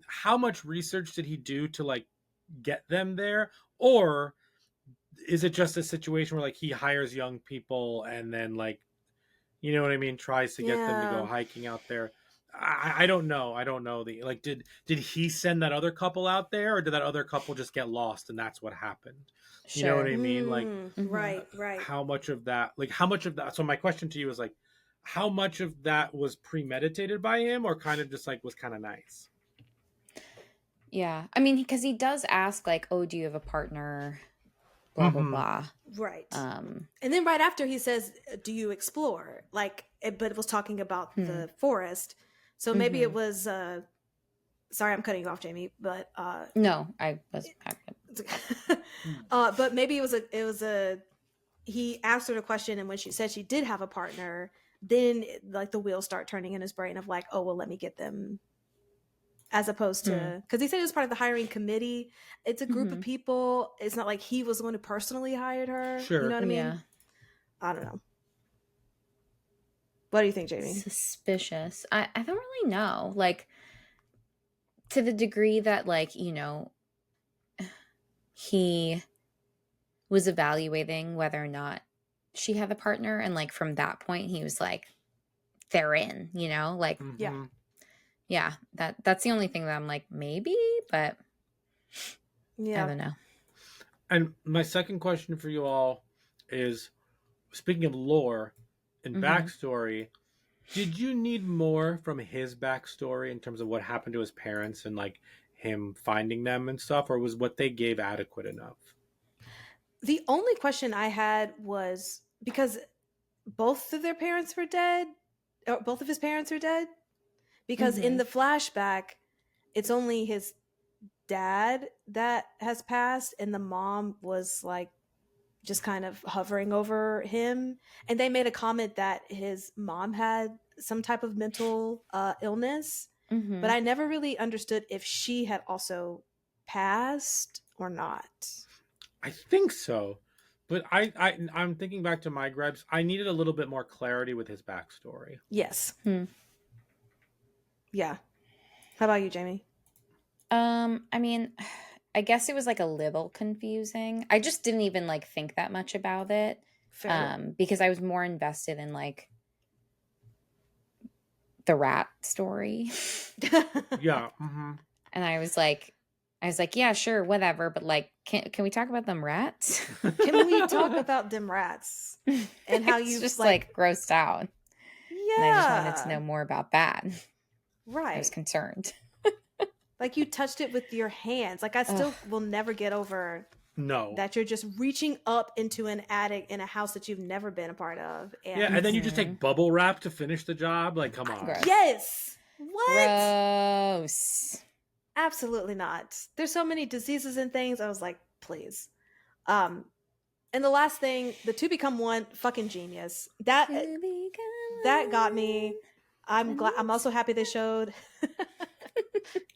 how much research did he do to like get them there? Or is it just a situation where like he hires young people and then like, you know what I mean, tries to get them to go hiking out there? I don't know. I don't know. Did he send that other couple out there, or did that other couple just get lost and that's what happened? You know what I mean? Like, right. How much of that? So my question to you is like, how much of that was premeditated by him, or kind of just like was kind of nice? Yeah. I mean, because he does ask like, oh, do you have a partner? Blah, blah, blah. Right. And then right after he says, do you explore? Like, but it was talking about the forest. So maybe it was, sorry, I'm cutting you off, Jamie, but. No, I was. But maybe it was he asked her the question, and when she said she did have a partner, then like the wheels start turning in his brain of like, oh, well, let me get them. As opposed to, because he said it was part of the hiring committee. It's a group of people. It's not like he was the one who personally hired her. Sure. You know what I mean? Yeah. I don't know. What do you think, Jamie? Suspicious. I don't really know. Like, to the degree that, like, you know, he was evaluating whether or not she had a partner. And, like, from that point, he was like, they're in, you know? Like, yeah, that's the only thing that I'm like, maybe, but I don't know. And my second question for you all is, speaking of lore and backstory, did you need more from his backstory in terms of what happened to his parents and like him finding them and stuff, or was what they gave adequate enough? The only question I had was, because both of their parents were dead, or both of his parents are dead. Because in the flashback, it's only his dad that has passed, and the mom was like just kind of hovering over him. And they made a comment that his mom had some type of mental illness, but I never really understood if she had also passed or not. I think so, but I'm thinking back to my gripes. I needed a little bit more clarity with his backstory. Yes. Yeah. How about you, Jamie? I mean, I guess it was like a little confusing. I just didn't even like think that much about it. Fair. Because I was more invested in like the rat story. Yeah. And I was like, yeah, sure, whatever, but like, can we talk about them rats? Can we talk about them rats and how you just like grossed out? Yeah. And I just wanted to know more about that. Right. I was concerned. Like you touched it with your hands. Like I still will never get over that you're just reaching up into an attic in a house that you've never been a part of. And then you just take bubble wrap to finish the job. Like, come on. Gross. Yes. What? Gross. Absolutely not. There's so many diseases and things. I was like, please. And the last thing, the two become one, fucking genius. That got me. I'm glad. I'm also happy they showed.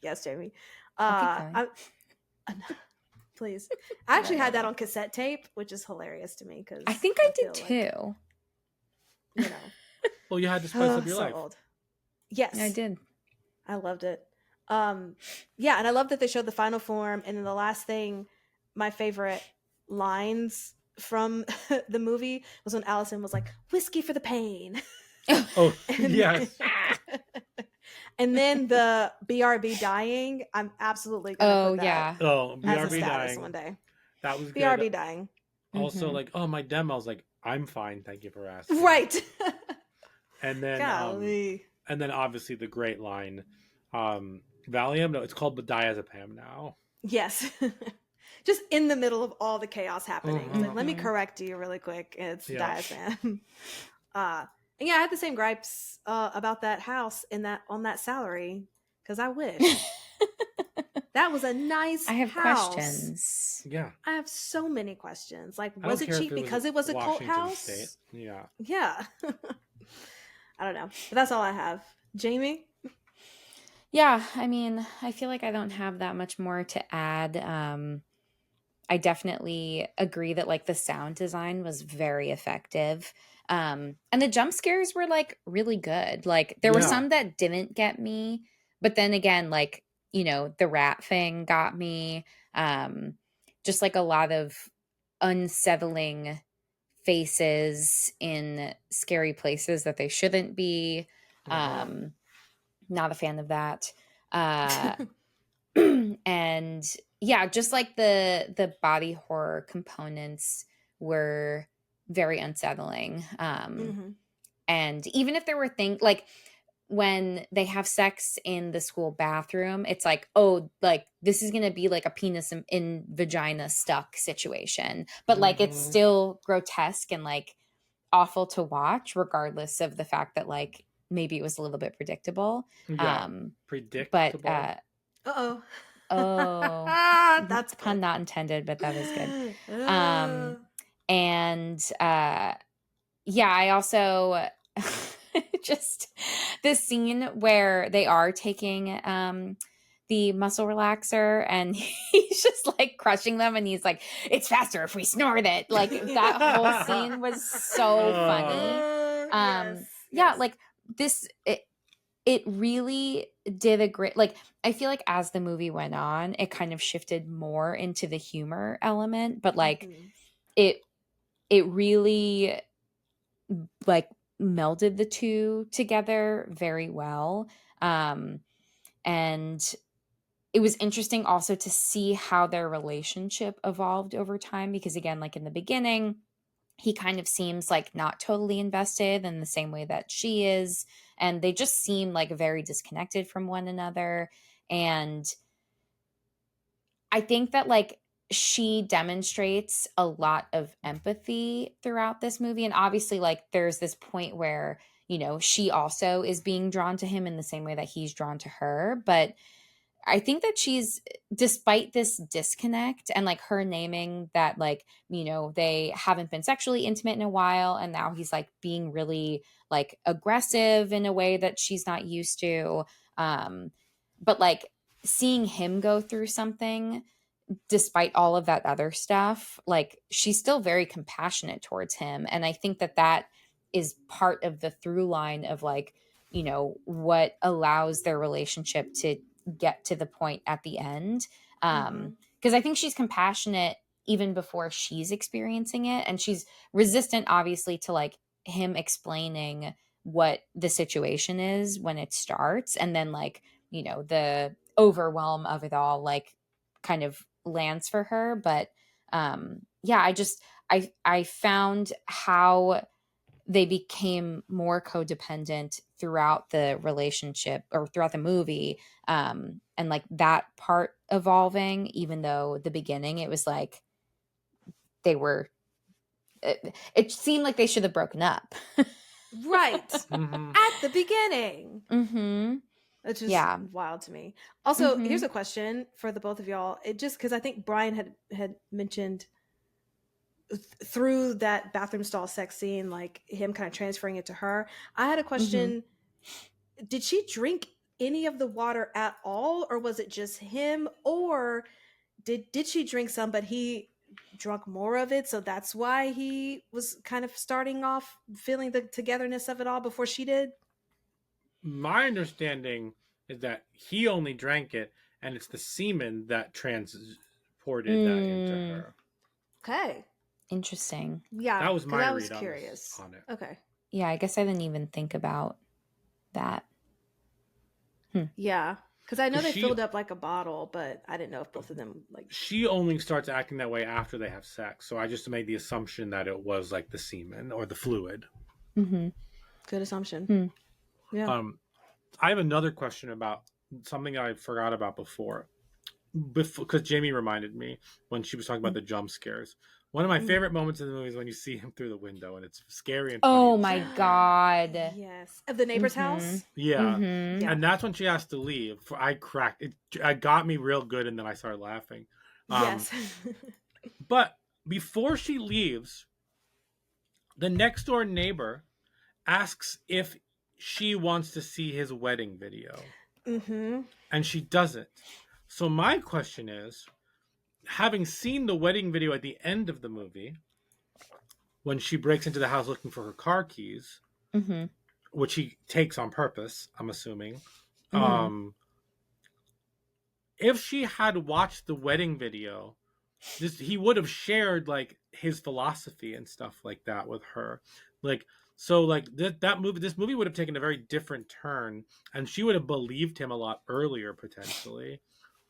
Yes, Jamie. Please. I actually had that on cassette tape, which is hilarious to me because I think I did too. You know. Well, you had to spice up your life. Old. Yes, I did. I loved it. Yeah, and I love that they showed the final form. And then the last thing, my favorite lines from the movie was when Allison was like, "Whiskey for the pain." Oh, and, yes. and then the BRB dying. I'm absolutely gonna Oh put that yeah. Oh, as a BRB status dying. one day. That was good. BRB dying. Also, Mhm. like, oh, my demo. I was like, I'm fine. Thank you for asking. Right. And then, Golly. and then obviously the great line, Valium. No, it's called Diazepam now. Yes. Just in the middle of all the chaos happening. It's like, let me Mhm. correct you really quick. It's Yeah. diazepam. And yeah, I had the same gripes about that house in that on that salary because I wish that was a nice I have house. questions. Yeah. I have so many questions. Like, I was don't it care cheap if because it was a cult Washington house? State. Yeah. Yeah. I don't know, but that's all I have. Jamie. Yeah, I mean, I feel like I don't have that much more to add. I definitely agree that like the sound design was very effective. And the jump scares were like really good. Like there were Yeah. some that didn't get me, but then again, like, you know, the rat thing got me. Just like a lot of unsettling faces in scary places that they shouldn't be. Not a fan of that. Uh and yeah, just like the body horror components were very unsettling. Mm-hmm. And even if there were things like when they have sex in the school bathroom, it's like, oh, like this is gonna be like a penis in vagina stuck situation, but like it's still grotesque and like awful to watch, regardless of the fact that like maybe it was a little bit predictable. Yeah. But Predictable. Uh-oh. oh, That's pun good. not intended, but that was good. And yeah, I also just this scene where they are taking the muscle relaxer and he's just like crushing them and he's like, it's faster if we snort it. Like that whole scene was so funny. Yeah, like this it really did a great, like I feel like as the movie went on, it kind of shifted more into the humor element, but like it really like melded the two together very well. And it was interesting also to see how their relationship evolved over time because again, like in the beginning, he kind of seems like not totally invested in the same way that she is, and they just seem like very disconnected from one another. And I think that like she demonstrates a lot of empathy throughout this movie, and obviously like there's this point where, you know, she also is being drawn to him in the same way that he's drawn to her. But I think that she's, despite this disconnect and like her naming that, like, you know, they haven't been sexually intimate in a while. And now he's like being really like aggressive in a way that she's not used to. But like seeing him go through something despite all of that other stuff, like she's still very compassionate towards him. And I think that that is part of the through line of like, you know, what allows their relationship to get to the point at the end. Because I think she's compassionate even before she's experiencing it. And she's resistant, obviously, to like him explaining what the situation is when it starts. And then, like, you know, the overwhelm of it all, like, kind of lands for her. But yeah, I found how they became more codependent throughout the relationship or throughout the movie, and like that part evolving, even though the beginning it was like they were it seemed like they should have broken up. Right. At the beginning. It's just Yeah. wild to me. Also, here's a question for the both of y'all. It just because I think Brian had mentioned through that bathroom stall sex scene, like him kind of transferring it to her. I had a question. Did she drink any of the water at all, or was it just him? Or did she drink some, but he drunk more of it, so that's why he was kind of starting off feeling the togetherness of it all before she did? my understanding is that he only drank it, and it's the semen that transported that into her. Okay. Interesting. Yeah, That was because my I was read curious. on it. Okay. Yeah, I guess I didn't even think about that. Yeah, because I know they She filled up like a bottle, but I didn't know if both of them like. she only starts acting that way after they have sex, so I just made the assumption that it was like the semen or the fluid. Mm-hmm. Good assumption. Yeah. I have another question about something I forgot about before because Jamie reminded me when she was talking about the jump scares. One of my favorite moments in the movie is when you see him through the window, and it's scary and funny. Oh at the my same time. god. Yes. Of the neighbor's house. Yeah. Yeah. And that's when she has to leave. I cracked it. It got me real good, and then I started laughing. Yes. But before she leaves, the next door neighbor asks if she wants to see his wedding video. And she doesn't. So my question is, having seen the wedding video at the end of the movie, when she breaks into the house looking for her car keys, which he takes on purpose, I'm assuming. If she had watched the wedding video, he would have shared like his philosophy and stuff like that with her. Like, so like this movie would have taken a very different turn, and she would have believed him a lot earlier potentially.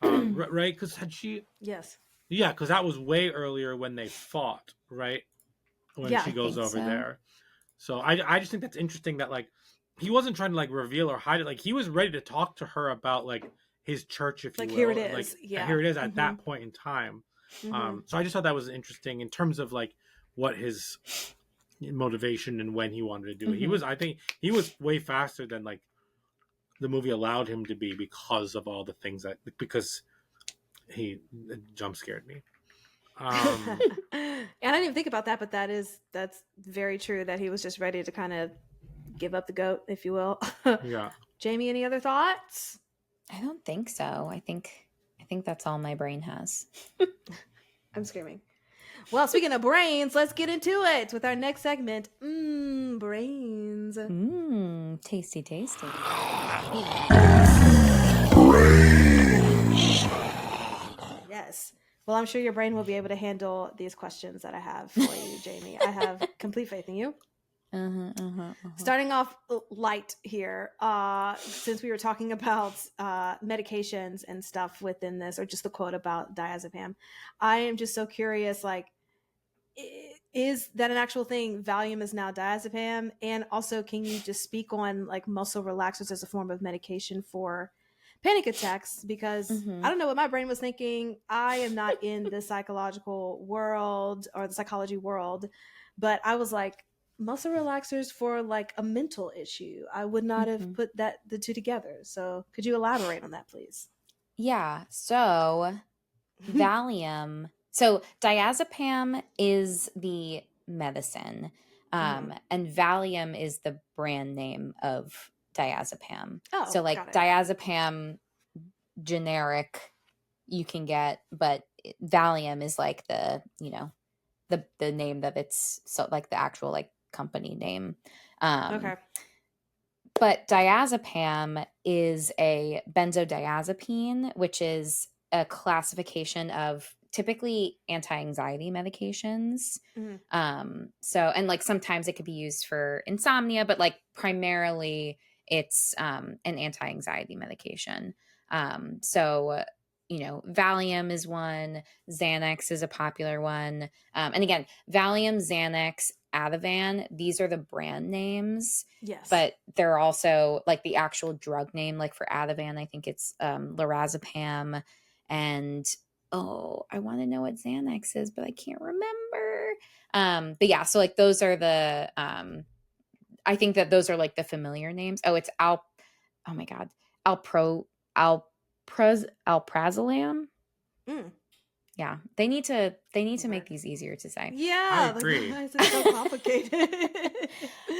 Right? Because had she Yes. Yeah, because that was way earlier when they fought, right? When she goes over there. So I just think that's interesting that like he wasn't trying to like reveal or hide it. Like he was ready to talk to her about like his church, if you will. Here it is. Like Yeah. here it is at that point in time. So I just thought that was interesting in terms of like what his motivation and when he wanted to do it. I think he was way faster than like the movie allowed him to be because of all the things because he jump scared me. And I didn't even think about that, but that's very true that he was just ready to kind of give up the goat, if you will. Yeah. Jamie, any other thoughts? I don't think so. I think that's all my brain has. I'm screaming. Well, speaking of brains, let's get into it with our next segment. Brains. Tasty, tasty. Brains. Yes. Well, I'm sure your brain will be able to handle these questions that I have for you, Jamie. I have complete faith in you. Starting off light here, since we were talking about medications and stuff within this, or just the quote about diazepam, I am just so curious, like, is that an actual thing? Valium is now diazepam? And also, can you just speak on like muscle relaxers as a form of medication for panic attacks? Because I don't know what my brain was thinking. I am not in the psychological world or the psychology world, but I was like, muscle relaxers for like a mental issue. I would not have put the two together. So could you elaborate on that, please? Yeah. So Valium. So diazepam is the medicine, and Valium is the brand name of diazepam. Oh, so like diazepam generic you can get, but Valium is like the the name that it's so like the actual like company name. Okay. But diazepam is a benzodiazepine, which is a classification of typically anti-anxiety medications. So, and like sometimes it could be used for insomnia, but like primarily it's an anti-anxiety medication. So, Valium is one, Xanax is a popular one. And again, Valium, Xanax, Ativan, these are the brand names. Yes. But they're also like the actual drug name, like for Ativan, I think it's lorazepam. And I want to know what Xanax is, but I can't remember. But yeah, so like those are the I think that those are like the familiar names. Oh, it's alprazolam. Yeah, they need to make these easier to say. Yeah, I agree. It's so complicated.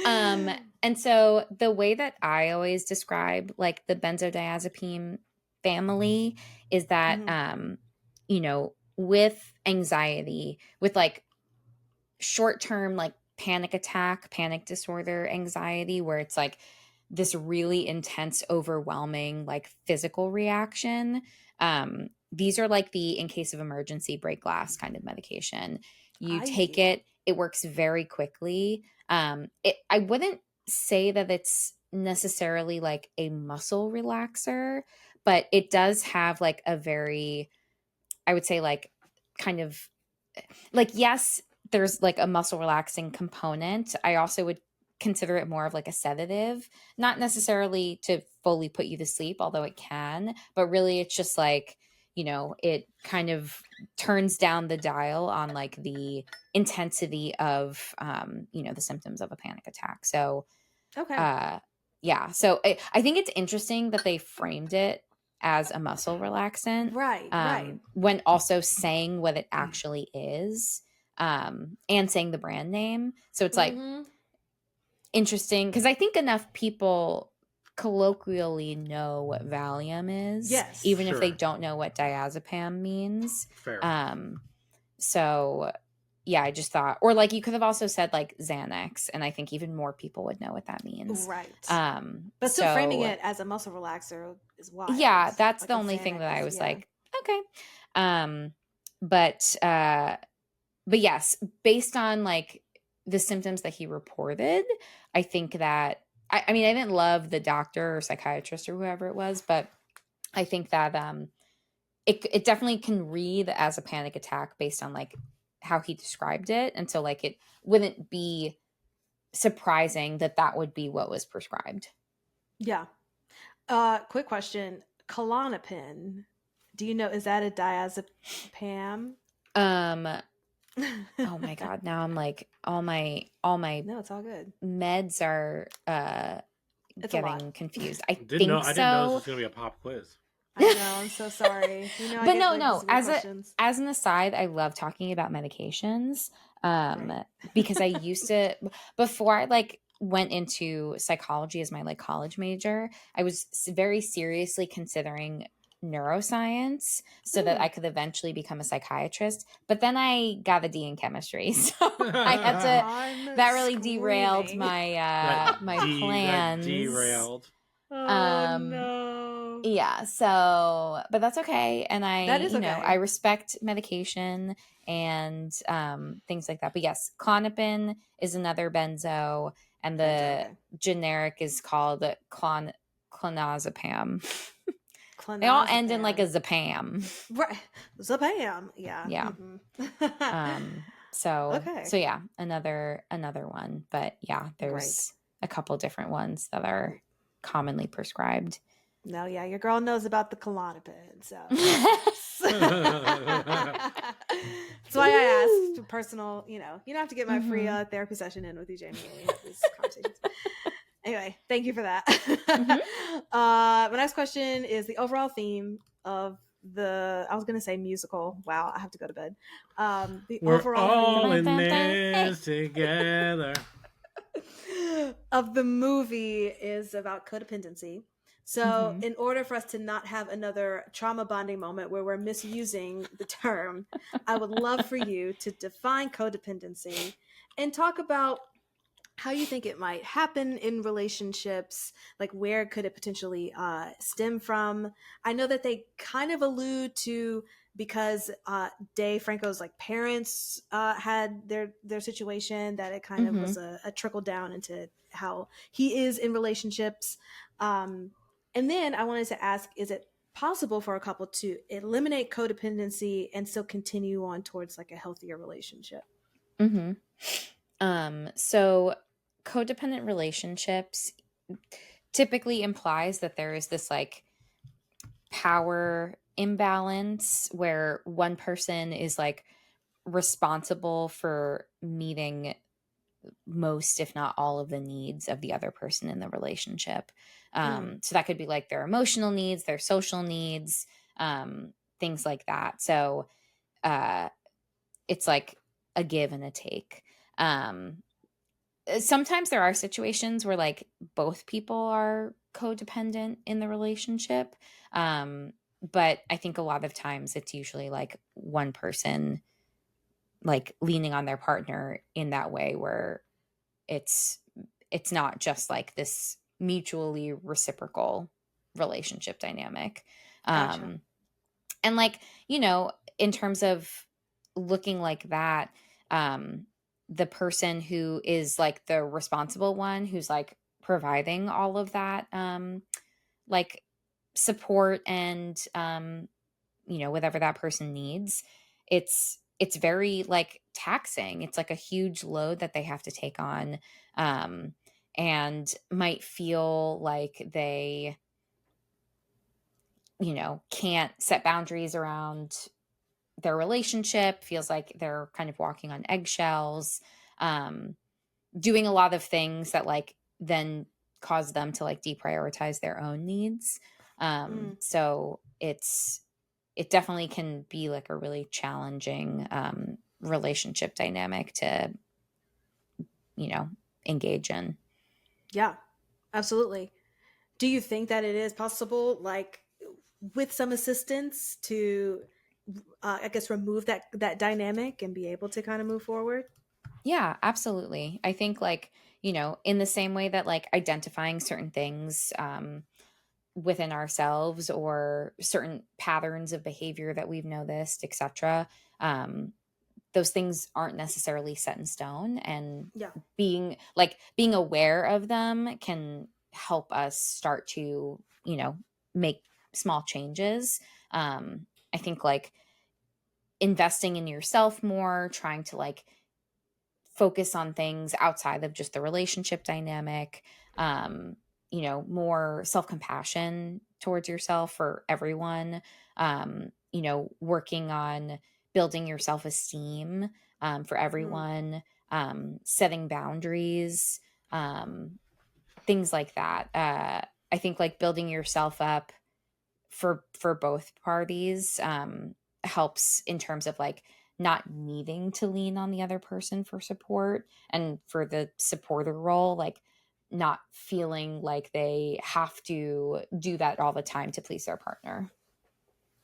And so the way that I always describe like the benzodiazepine family is that with anxiety, with like short-term like panic disorder anxiety, where it's like this really intense, overwhelming, like physical reaction. These are like the in case of emergency break glass kind of medication. You take it works very quickly. I wouldn't say that it's necessarily like a muscle relaxer, but it does have like a very, I would say, like kind of like, yes, there's like a muscle relaxing component. I also would consider it more of like a sedative, not necessarily to fully put you to sleep, although it can, but really it's just like, it kind of turns down the dial on like the intensity of, the symptoms of a panic attack. So, Okay. yeah. So I think it's interesting that they framed it as a muscle relaxant, right. when also saying what it actually is, and saying the brand name. So it's like interesting because I think enough people colloquially know what Valium is, Yes. even if they don't know what diazepam means. So yeah, I just thought, or like you could have also said like Xanax, and I think even more people would know what that means. Right. But still framing it as a muscle relaxer is wild. Yeah, that's like the only thing that I was yeah. like, okay. But yes, based on like the symptoms that he reported, I think that I mean I didn't love the doctor or psychiatrist or whoever it was, but I think that it definitely can read as a panic attack based on like how he described it, and so like it wouldn't be surprising that that would be what was prescribed. Yeah. Quick question: Klonopin. Do you know, is that a diazepam? Oh my god! Now I'm like all my No, it's all good. meds are It's getting confused. I didn't think know. so. I didn't know this was gonna be a pop quiz. I know. I'm so sorry. I But get, no. these weird As an aside, I love talking about medications, because I used to, before I like went into psychology as my like college major, I was very seriously considering neuroscience so that I could eventually become a psychiatrist. But then I got a D in chemistry, so I had to. That really derailed my my plans. That derailed. Oh no. Yeah, so but that's okay, and That is okay. I respect medication and things like that. But yes, Klonopin is another benzo, and the generic is called clonazepam. They all end in like a zapam. Right. Zapam. Yeah. Yeah. So yeah, another one. But yeah, there's a couple different ones that are commonly prescribed. No, yeah, your girl knows about the Klonopin, so that's why I asked personal. You don't have to get my free therapy session in with you, Jamie. When we have these conversations. Anyway, thank you for that. My next question is the overall theme of I was going to say musical. Wow, I have to go to bed. We're overall all theme in this together. of the movie is about codependency. So in order for us to not have another trauma bonding moment where we're misusing the term, I would love for you to define codependency and talk about how you think it might happen in relationships, like where could it potentially stem from. I know that they kind of allude to, because Dave Franco's like parents had their situation, that it kind of was a trickle down into how he is in relationships. And then I wanted to ask, is it possible for a couple to eliminate codependency and still continue on towards like a healthier relationship? So codependent relationships typically implies that there is this like power imbalance where one person is like responsible for meeting most, if not all, of the needs of the other person in the relationship. So that could be like their emotional needs, their social needs, things like that. So it's like a give and a take. Sometimes there are situations where like both people are codependent in the relationship. But I think a lot of times it's usually like one person like leaning on their partner in that way, where it's not just like this mutually reciprocal relationship dynamic. Gotcha. And like, in terms of looking like that, the person who is like the responsible one who's like providing all of that like support and whatever that person needs, it's very like taxing. It's like a huge load that they have to take on, um and might feel like they can't set boundaries around their relationship, feels like they're kind of walking on eggshells, um doing a lot of things that like then cause them to like deprioritize their own needs. So it definitely can be like a really challenging relationship dynamic to engage in. Yeah, absolutely. Do you think that it is possible, like with some assistance, to, I guess, remove that dynamic and be able to kind of move forward? Yeah, absolutely. I think like, in the same way that like identifying certain things within ourselves or certain patterns of behavior that we've noticed, etc. Those things aren't necessarily set in stone, and Yeah. being aware of them can help us start to make small changes. I think like investing in yourself more, trying to like focus on things outside of just the relationship dynamic, more self-compassion towards yourself for everyone, working on building your self-esteem for everyone, setting boundaries, things like that. I think like building yourself up for both parties helps in terms of like not needing to lean on the other person for support, and for the supporter role, like not feeling like they have to do that all the time to please their partner.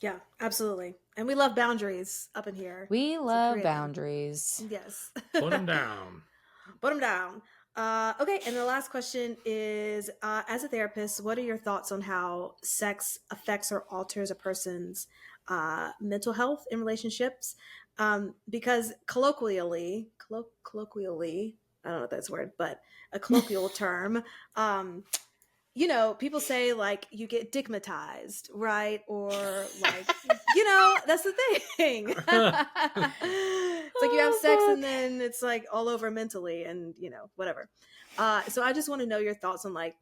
Yeah, absolutely. And we love boundaries up in here. We So love create them. boundaries. Yes. Put them down. Put them down. Okay, and the last question is, as a therapist, what are your thoughts on how sex affects or alters a person's mental health in relationships? Because colloquially, I don't know if that's a word, but a colloquial term, people say like you get digmatized, right? Or like, that's the thing. It's like you have sex and then it's like all over mentally and, whatever. So I just want to know your thoughts on like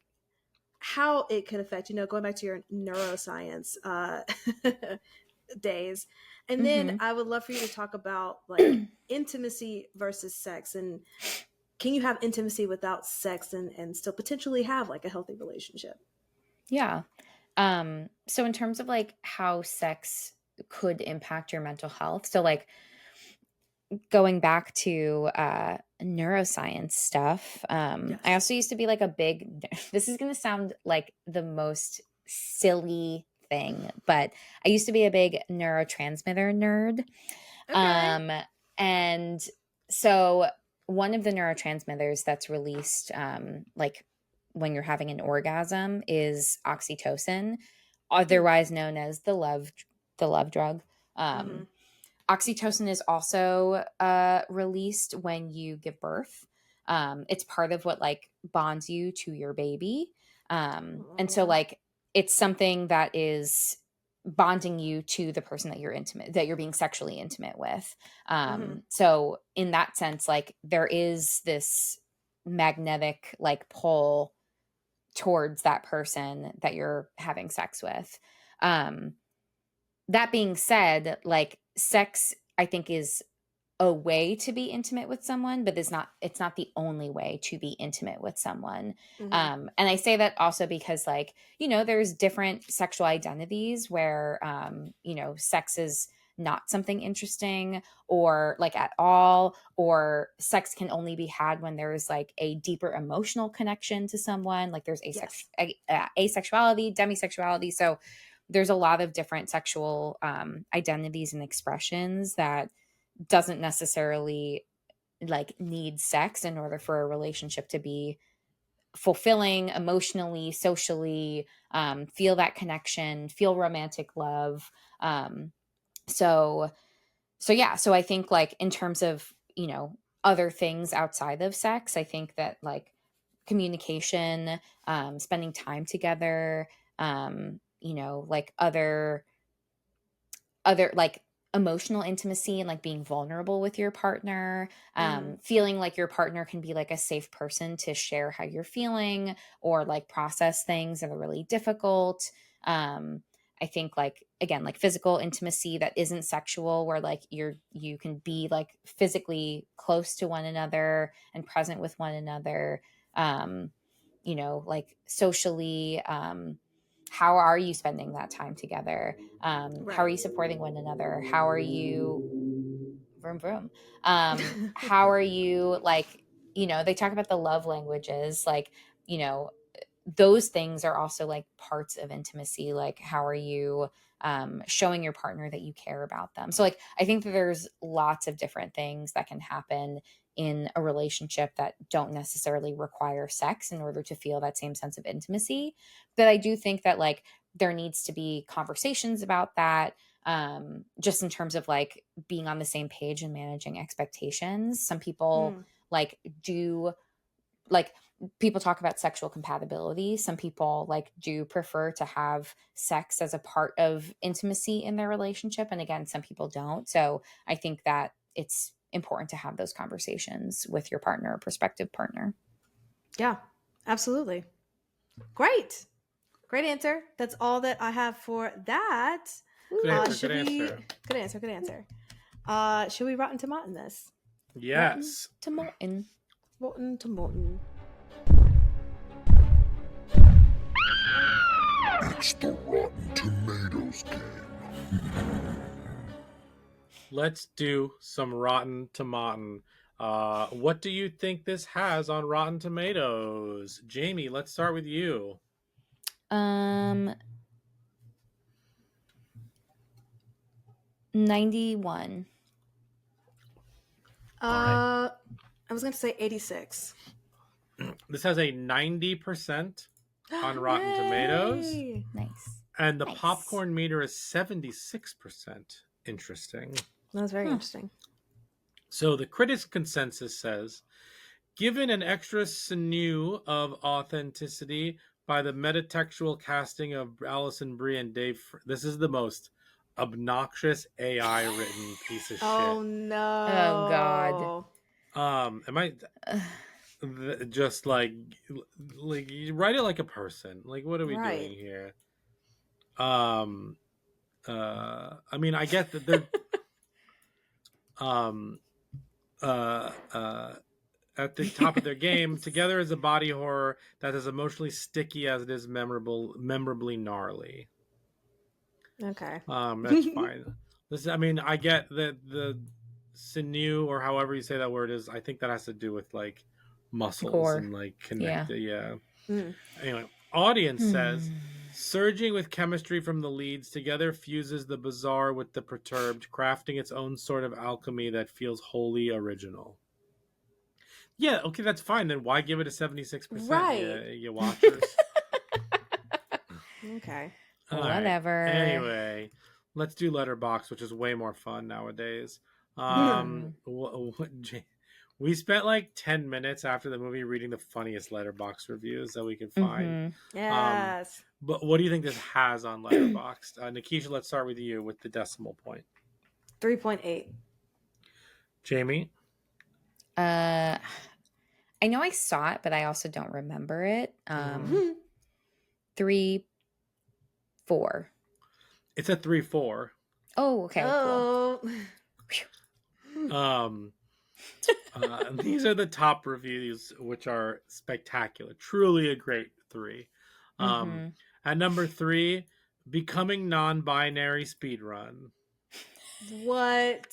how it can affect, going back to your neuroscience days. And then I would love for you to talk about like intimacy versus sex, and can you have intimacy without sex and still potentially have like a healthy relationship? Yeah. So in terms of like how sex could impact your mental health, so like going back to neuroscience stuff, I also used to be like a big this is going to sound like the most silly thing, but I used to be a big neurotransmitter nerd. Okay. And so one of the neurotransmitters that's released like when you're having an orgasm is oxytocin, otherwise known as the love drug. Oxytocin is also released when you give birth. It's part of what like bonds you to your baby. And so like it's something that is bonding you to the person that you're being sexually intimate with. So in that sense, like there is this magnetic like pull towards that person that you're having sex with. That being said, like sex, I think is a way to be intimate with someone, but it's not the only way to be intimate with someone. And I say that also because like, there's different sexual identities where, sex is not something interesting or like at all, or sex can only be had when there's like a deeper emotional connection to someone. Like there's asexuality, demisexuality. So there's a lot of different sexual identities and expressions that doesn't necessarily like need sex in order for a relationship to be fulfilling emotionally, socially, feel that connection, feel romantic love. So yeah, so I think like in terms of, you know, other things outside of sex, I think that like communication, spending time together, you know, like other like emotional intimacy and like being vulnerable with your partner, feeling like your partner can be like a safe person to share how you're feeling or like process things that are really difficult. I think like, again, like physical intimacy that isn't sexual, where like you can be like physically close to one another and present with one another. You know, like socially, how are you spending that time together? How are you supporting one another? How are you vroom vroom? How are you like, you know, they talk about the love languages, like, you know, those things are also like parts of intimacy. Like, how are you showing your partner that you care about them? So like, I think that there's lots of different things that can happen in a relationship that don't necessarily require sex in order to feel that same sense of intimacy. But I do think that like there needs to be conversations about that, just in terms of like being on the same page and managing expectations. Some people like do like, people talk about sexual compatibility. Some people like do prefer to have sex as a part of intimacy in their relationship, and again, some people don't. So I think that it's important to have those conversations with your partner or prospective partner. Yeah, absolutely. Great answer. That's all that I have for that. Good answer. Good answer. Should we rotten tomatin this? Yes. Rotten Morton. It's the Rotten Tomatoes game. Let's do some Rotten Tomatin. What do you think this has on Rotten Tomatoes? Jamie, let's start with you. 91. I was going to say 86. This has a 90% on Rotten Tomatoes. Nice. And the popcorn meter is 76%. Interesting. That's very interesting. So the critics' consensus says, given an extra sinew of authenticity by the metatextual casting of Alison Brie and Dave, this is the most obnoxious AI written piece of shit. Oh no! Oh god! Am I just like you write it like a person? Like, what are we doing here? I mean, I get that they're at the top of their game. Together as a body horror that is emotionally sticky as it is memorably gnarly. Okay. That's fine. I mean, I get that the sinew, or however you say that word, is. I think that has to do with like muscles gore. And like connected. Yeah. Mm. Anyway, audience says, surging with chemistry from the leads, together fuses the bizarre with the perturbed, crafting its own sort of alchemy that feels wholly original. Yeah, okay, that's fine. Then why give it a 76%? Right. You watchers. Okay. Whatever. Right. Anyway, let's do Letterboxd, which is way more fun nowadays. We spent like 10 minutes after the movie reading the funniest Letterboxd reviews that we could find. Yes. But what do you think this has on Letterboxd? Nikisha, let's start with you with the decimal point. 3.8. Jamie? I know I saw it, but I also don't remember it. 3, 4. It's a 3-4. Oh, okay. Oh. Cool. These are the top reviews, which are spectacular. Truly a great 3. At number 3, Becoming Non-Binary Speedrun. What?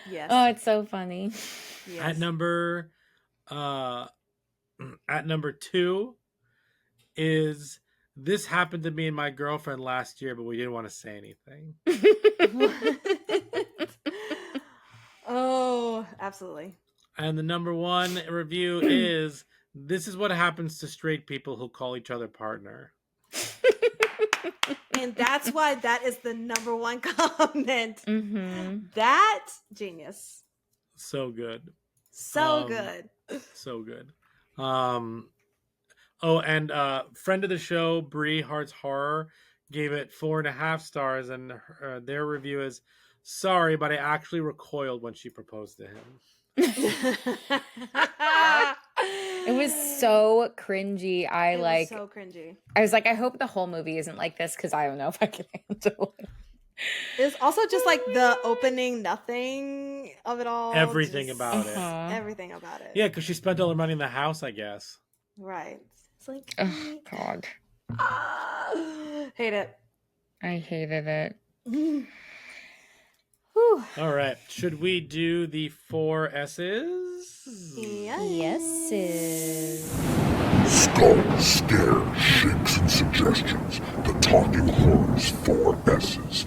Yes. Oh, it's so funny. Yes. At number 2 is This Happened to Me and My Girlfriend Last Year, but we didn't want to say anything. Oh, absolutely. And the number one review is, "This is what happens to straight people who call each other partner." And that's why that is the number one comment. Mm-hmm. That genius. So good. So good. So good. And friend of the show, Brie Hearts Horror, gave it 4.5 stars, and their review is, "Sorry, but I actually recoiled when she proposed to him." It was so cringy. It was so cringy. I was like, I hope the whole movie isn't like this because I don't know if I can handle it. It's also just like the opening nothing of it all. Everything just, about it. Everything about it. Yeah, because she spent all her money in the house, I guess. Right. It's like, oh God. Hate it. I hated it. All right. Should we do the 4 S's? Yeses. Skull, scare, shakes, and suggestions. The Talking Horror's 4 S's.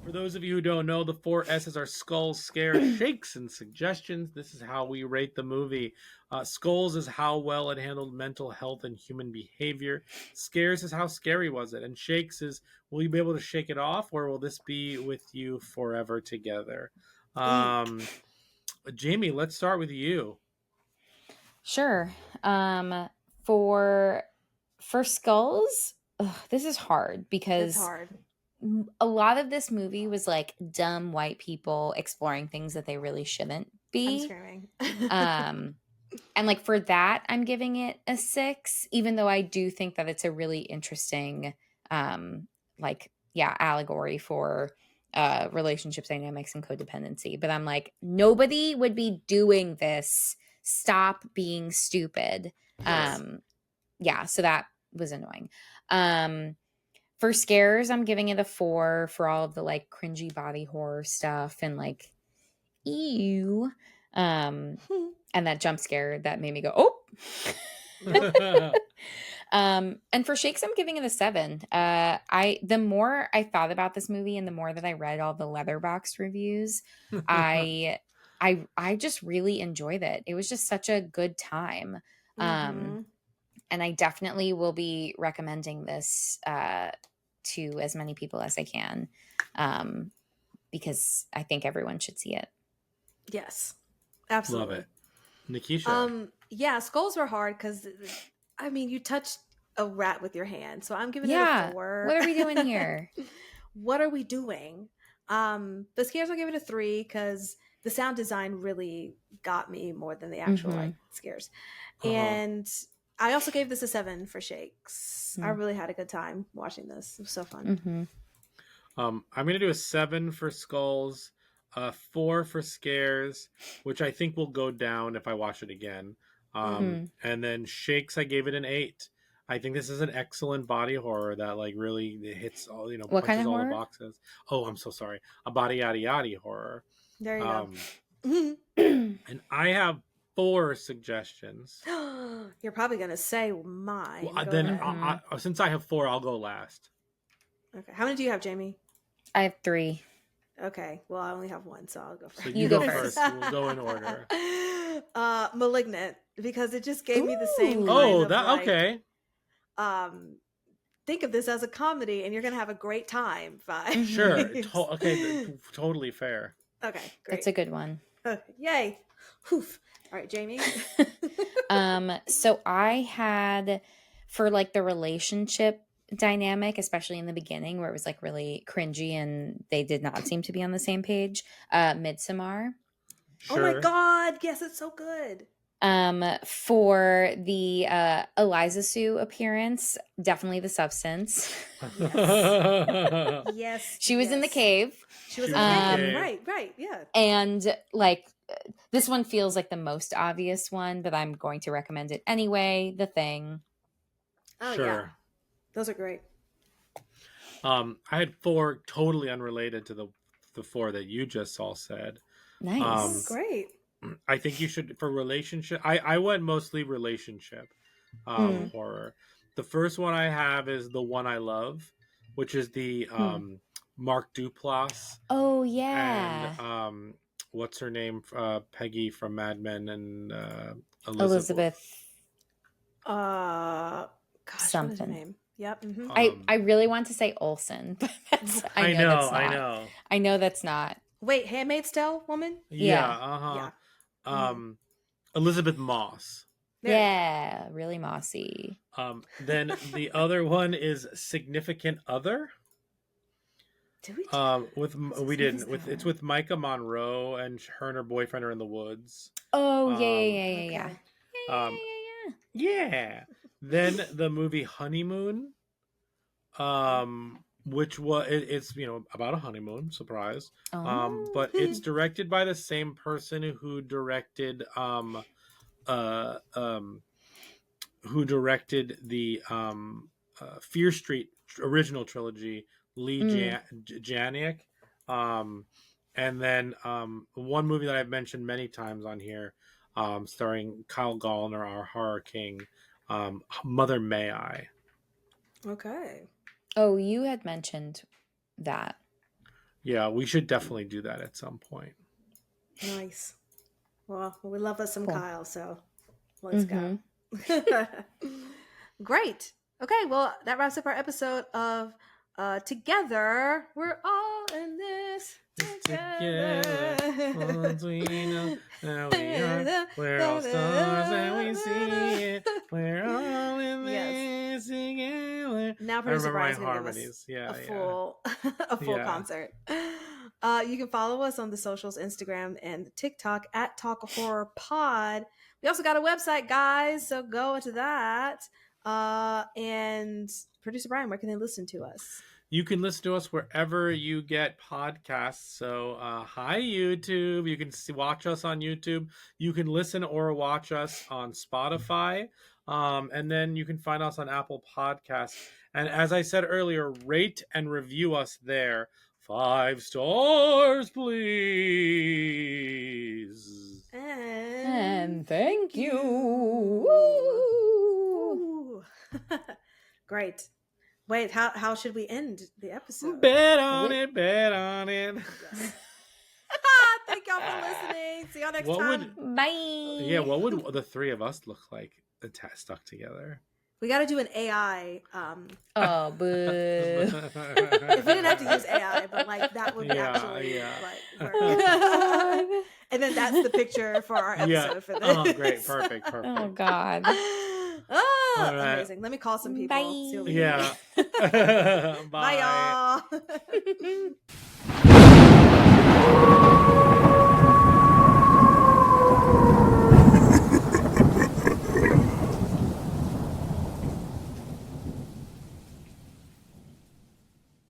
For those of you who don't know, the 4 S's are skulls, scares, shakes, and suggestions. This is how we rate the movie. Skulls is how well it handled mental health and human behavior. Scares is how scary was it. And shakes is, will you be able to shake it off, or will this be with you forever together? Jamie, let's start with you. Sure. For skulls, this is hard because it's hard. A lot of this movie was like dumb white people exploring things that they really shouldn't be. I'm screaming. And like for that, I'm giving it a 6, even though I do think that it's a really interesting, allegory for relationship dynamics and codependency. But I'm like, nobody would be doing this. Stop being stupid. Yes. So that was annoying. For scares, I'm giving it a 4 for all of the like cringy body horror stuff and like, ew. And that jump scare that made me go, oh. And for shakes, I'm giving it a 7. The more I thought about this movie and the more that I read all the Letterboxd reviews, I just really enjoyed it. It was just such a good time. And I definitely will be recommending this to as many people as I can, because I think everyone should see it. Yes, absolutely. Love it. Nikisha. Yeah, skulls were hard because, I mean, you touched a rat with your hand, so I'm giving it a 4. What are we doing here? What are we doing? The scares, I'll give it a 3 because the sound design really got me more than the actual like scares. And I also gave this a 7 for shakes. I really had a good time watching this. It was so fun. I'm gonna do a 7 for skulls, 4 for scares, which I think will go down if I watch it again. And then shakes, I gave it an 8. I think this is an excellent body horror that like really hits all, what kind of all horror? the boxes. Oh, I'm so sorry. A body yaddy yaddy horror. There you go. And I have 4 suggestions. You're probably gonna say mine. Well, then since I have 4, I'll go last. Okay. How many do you have, Jamie? I have 3. Okay. Well, I only have 1, so I'll go first. So you go first. We'll go in order. Malignant, because it just gave me the same. Okay. Think of this as a comedy, and you're gonna have a great time. Vibes. Sure. Totally fair. Okay, great. That's a good one. Yay. Oof. All right, Jamie. So I had, for like the relationship dynamic, especially in the beginning where it was like really cringy and they did not seem to be on the same page, Midsommar. Sure. Oh my God. Yes, it's so good. For the Eliza Sue appearance, definitely The Substance. Yes. Yes. She was in the cave. She was in the cave. Right, yeah. And like this one feels like the most obvious one, but I'm going to recommend it anyway. The Thing. Oh yeah. Those are great. I had 4 totally unrelated to the 4 that you just all said. Nice. Great. I think you should, for relationship, I went mostly relationship horror. The first one I have is The One I Love, which is the Mark Duplass. Oh yeah. And what's her name? Peggy from Mad Men and Elizabeth. Gosh, what is her Something. name? Yep. Mm-hmm. I really want to say Olsen, but I know that's not. I know that's not. Wait, Handmaid's Tale woman? Yeah. Elizabeth Moss. Yeah, really mossy. Then the other one is Significant Other. Did we? It's with Micah Monroe, and her and her boyfriend are in the woods. Oh yeah. Yeah. Then the movie Honeymoon, which it's about a honeymoon, surprise. But it's directed by the same person who directed the Fear Street original trilogy, Lee Janiak. And then one movie that I've mentioned many times on here, starring Kyle Gallner, our horror king, Mother May I. Okay. Oh, you had mentioned that. Yeah, we should definitely do that at some point. Nice. Well, we love us some Cool. Kyle, so let's go. Great. Okay, well, that wraps up our episode of Together. We're all in this together. Once we know that we are, we're all stars and we see it. We're all in this together. Now, I remember my Brian's gonna give us harmonies. a full concert. You can follow us on the socials, Instagram and TikTok at Talk Horror Pod. We also got a website, guys, so go into that. And producer Brian, where can they listen to us? You can listen to us wherever you get podcasts. So, hi YouTube. You can watch us on YouTube. You can listen or watch us on Spotify. And then you can find us on Apple Podcasts. And as I said earlier, rate and review us there. 5 stars, please. And thank you. Woo. Great. Wait, how should we end the episode? Bet on it. Thank y'all for listening. See y'all next time. Bye. Yeah, what would the three of us look like stuck together? We got to do an AI. Oh, boo. If we didn't have to use AI, but like that would actually like work. And then that's the picture for our episode for this. Oh, great. Perfect. Oh, God. Oh, right. Amazing. Let me call some people. Bye. See what we Yeah. can do. Bye, y'all.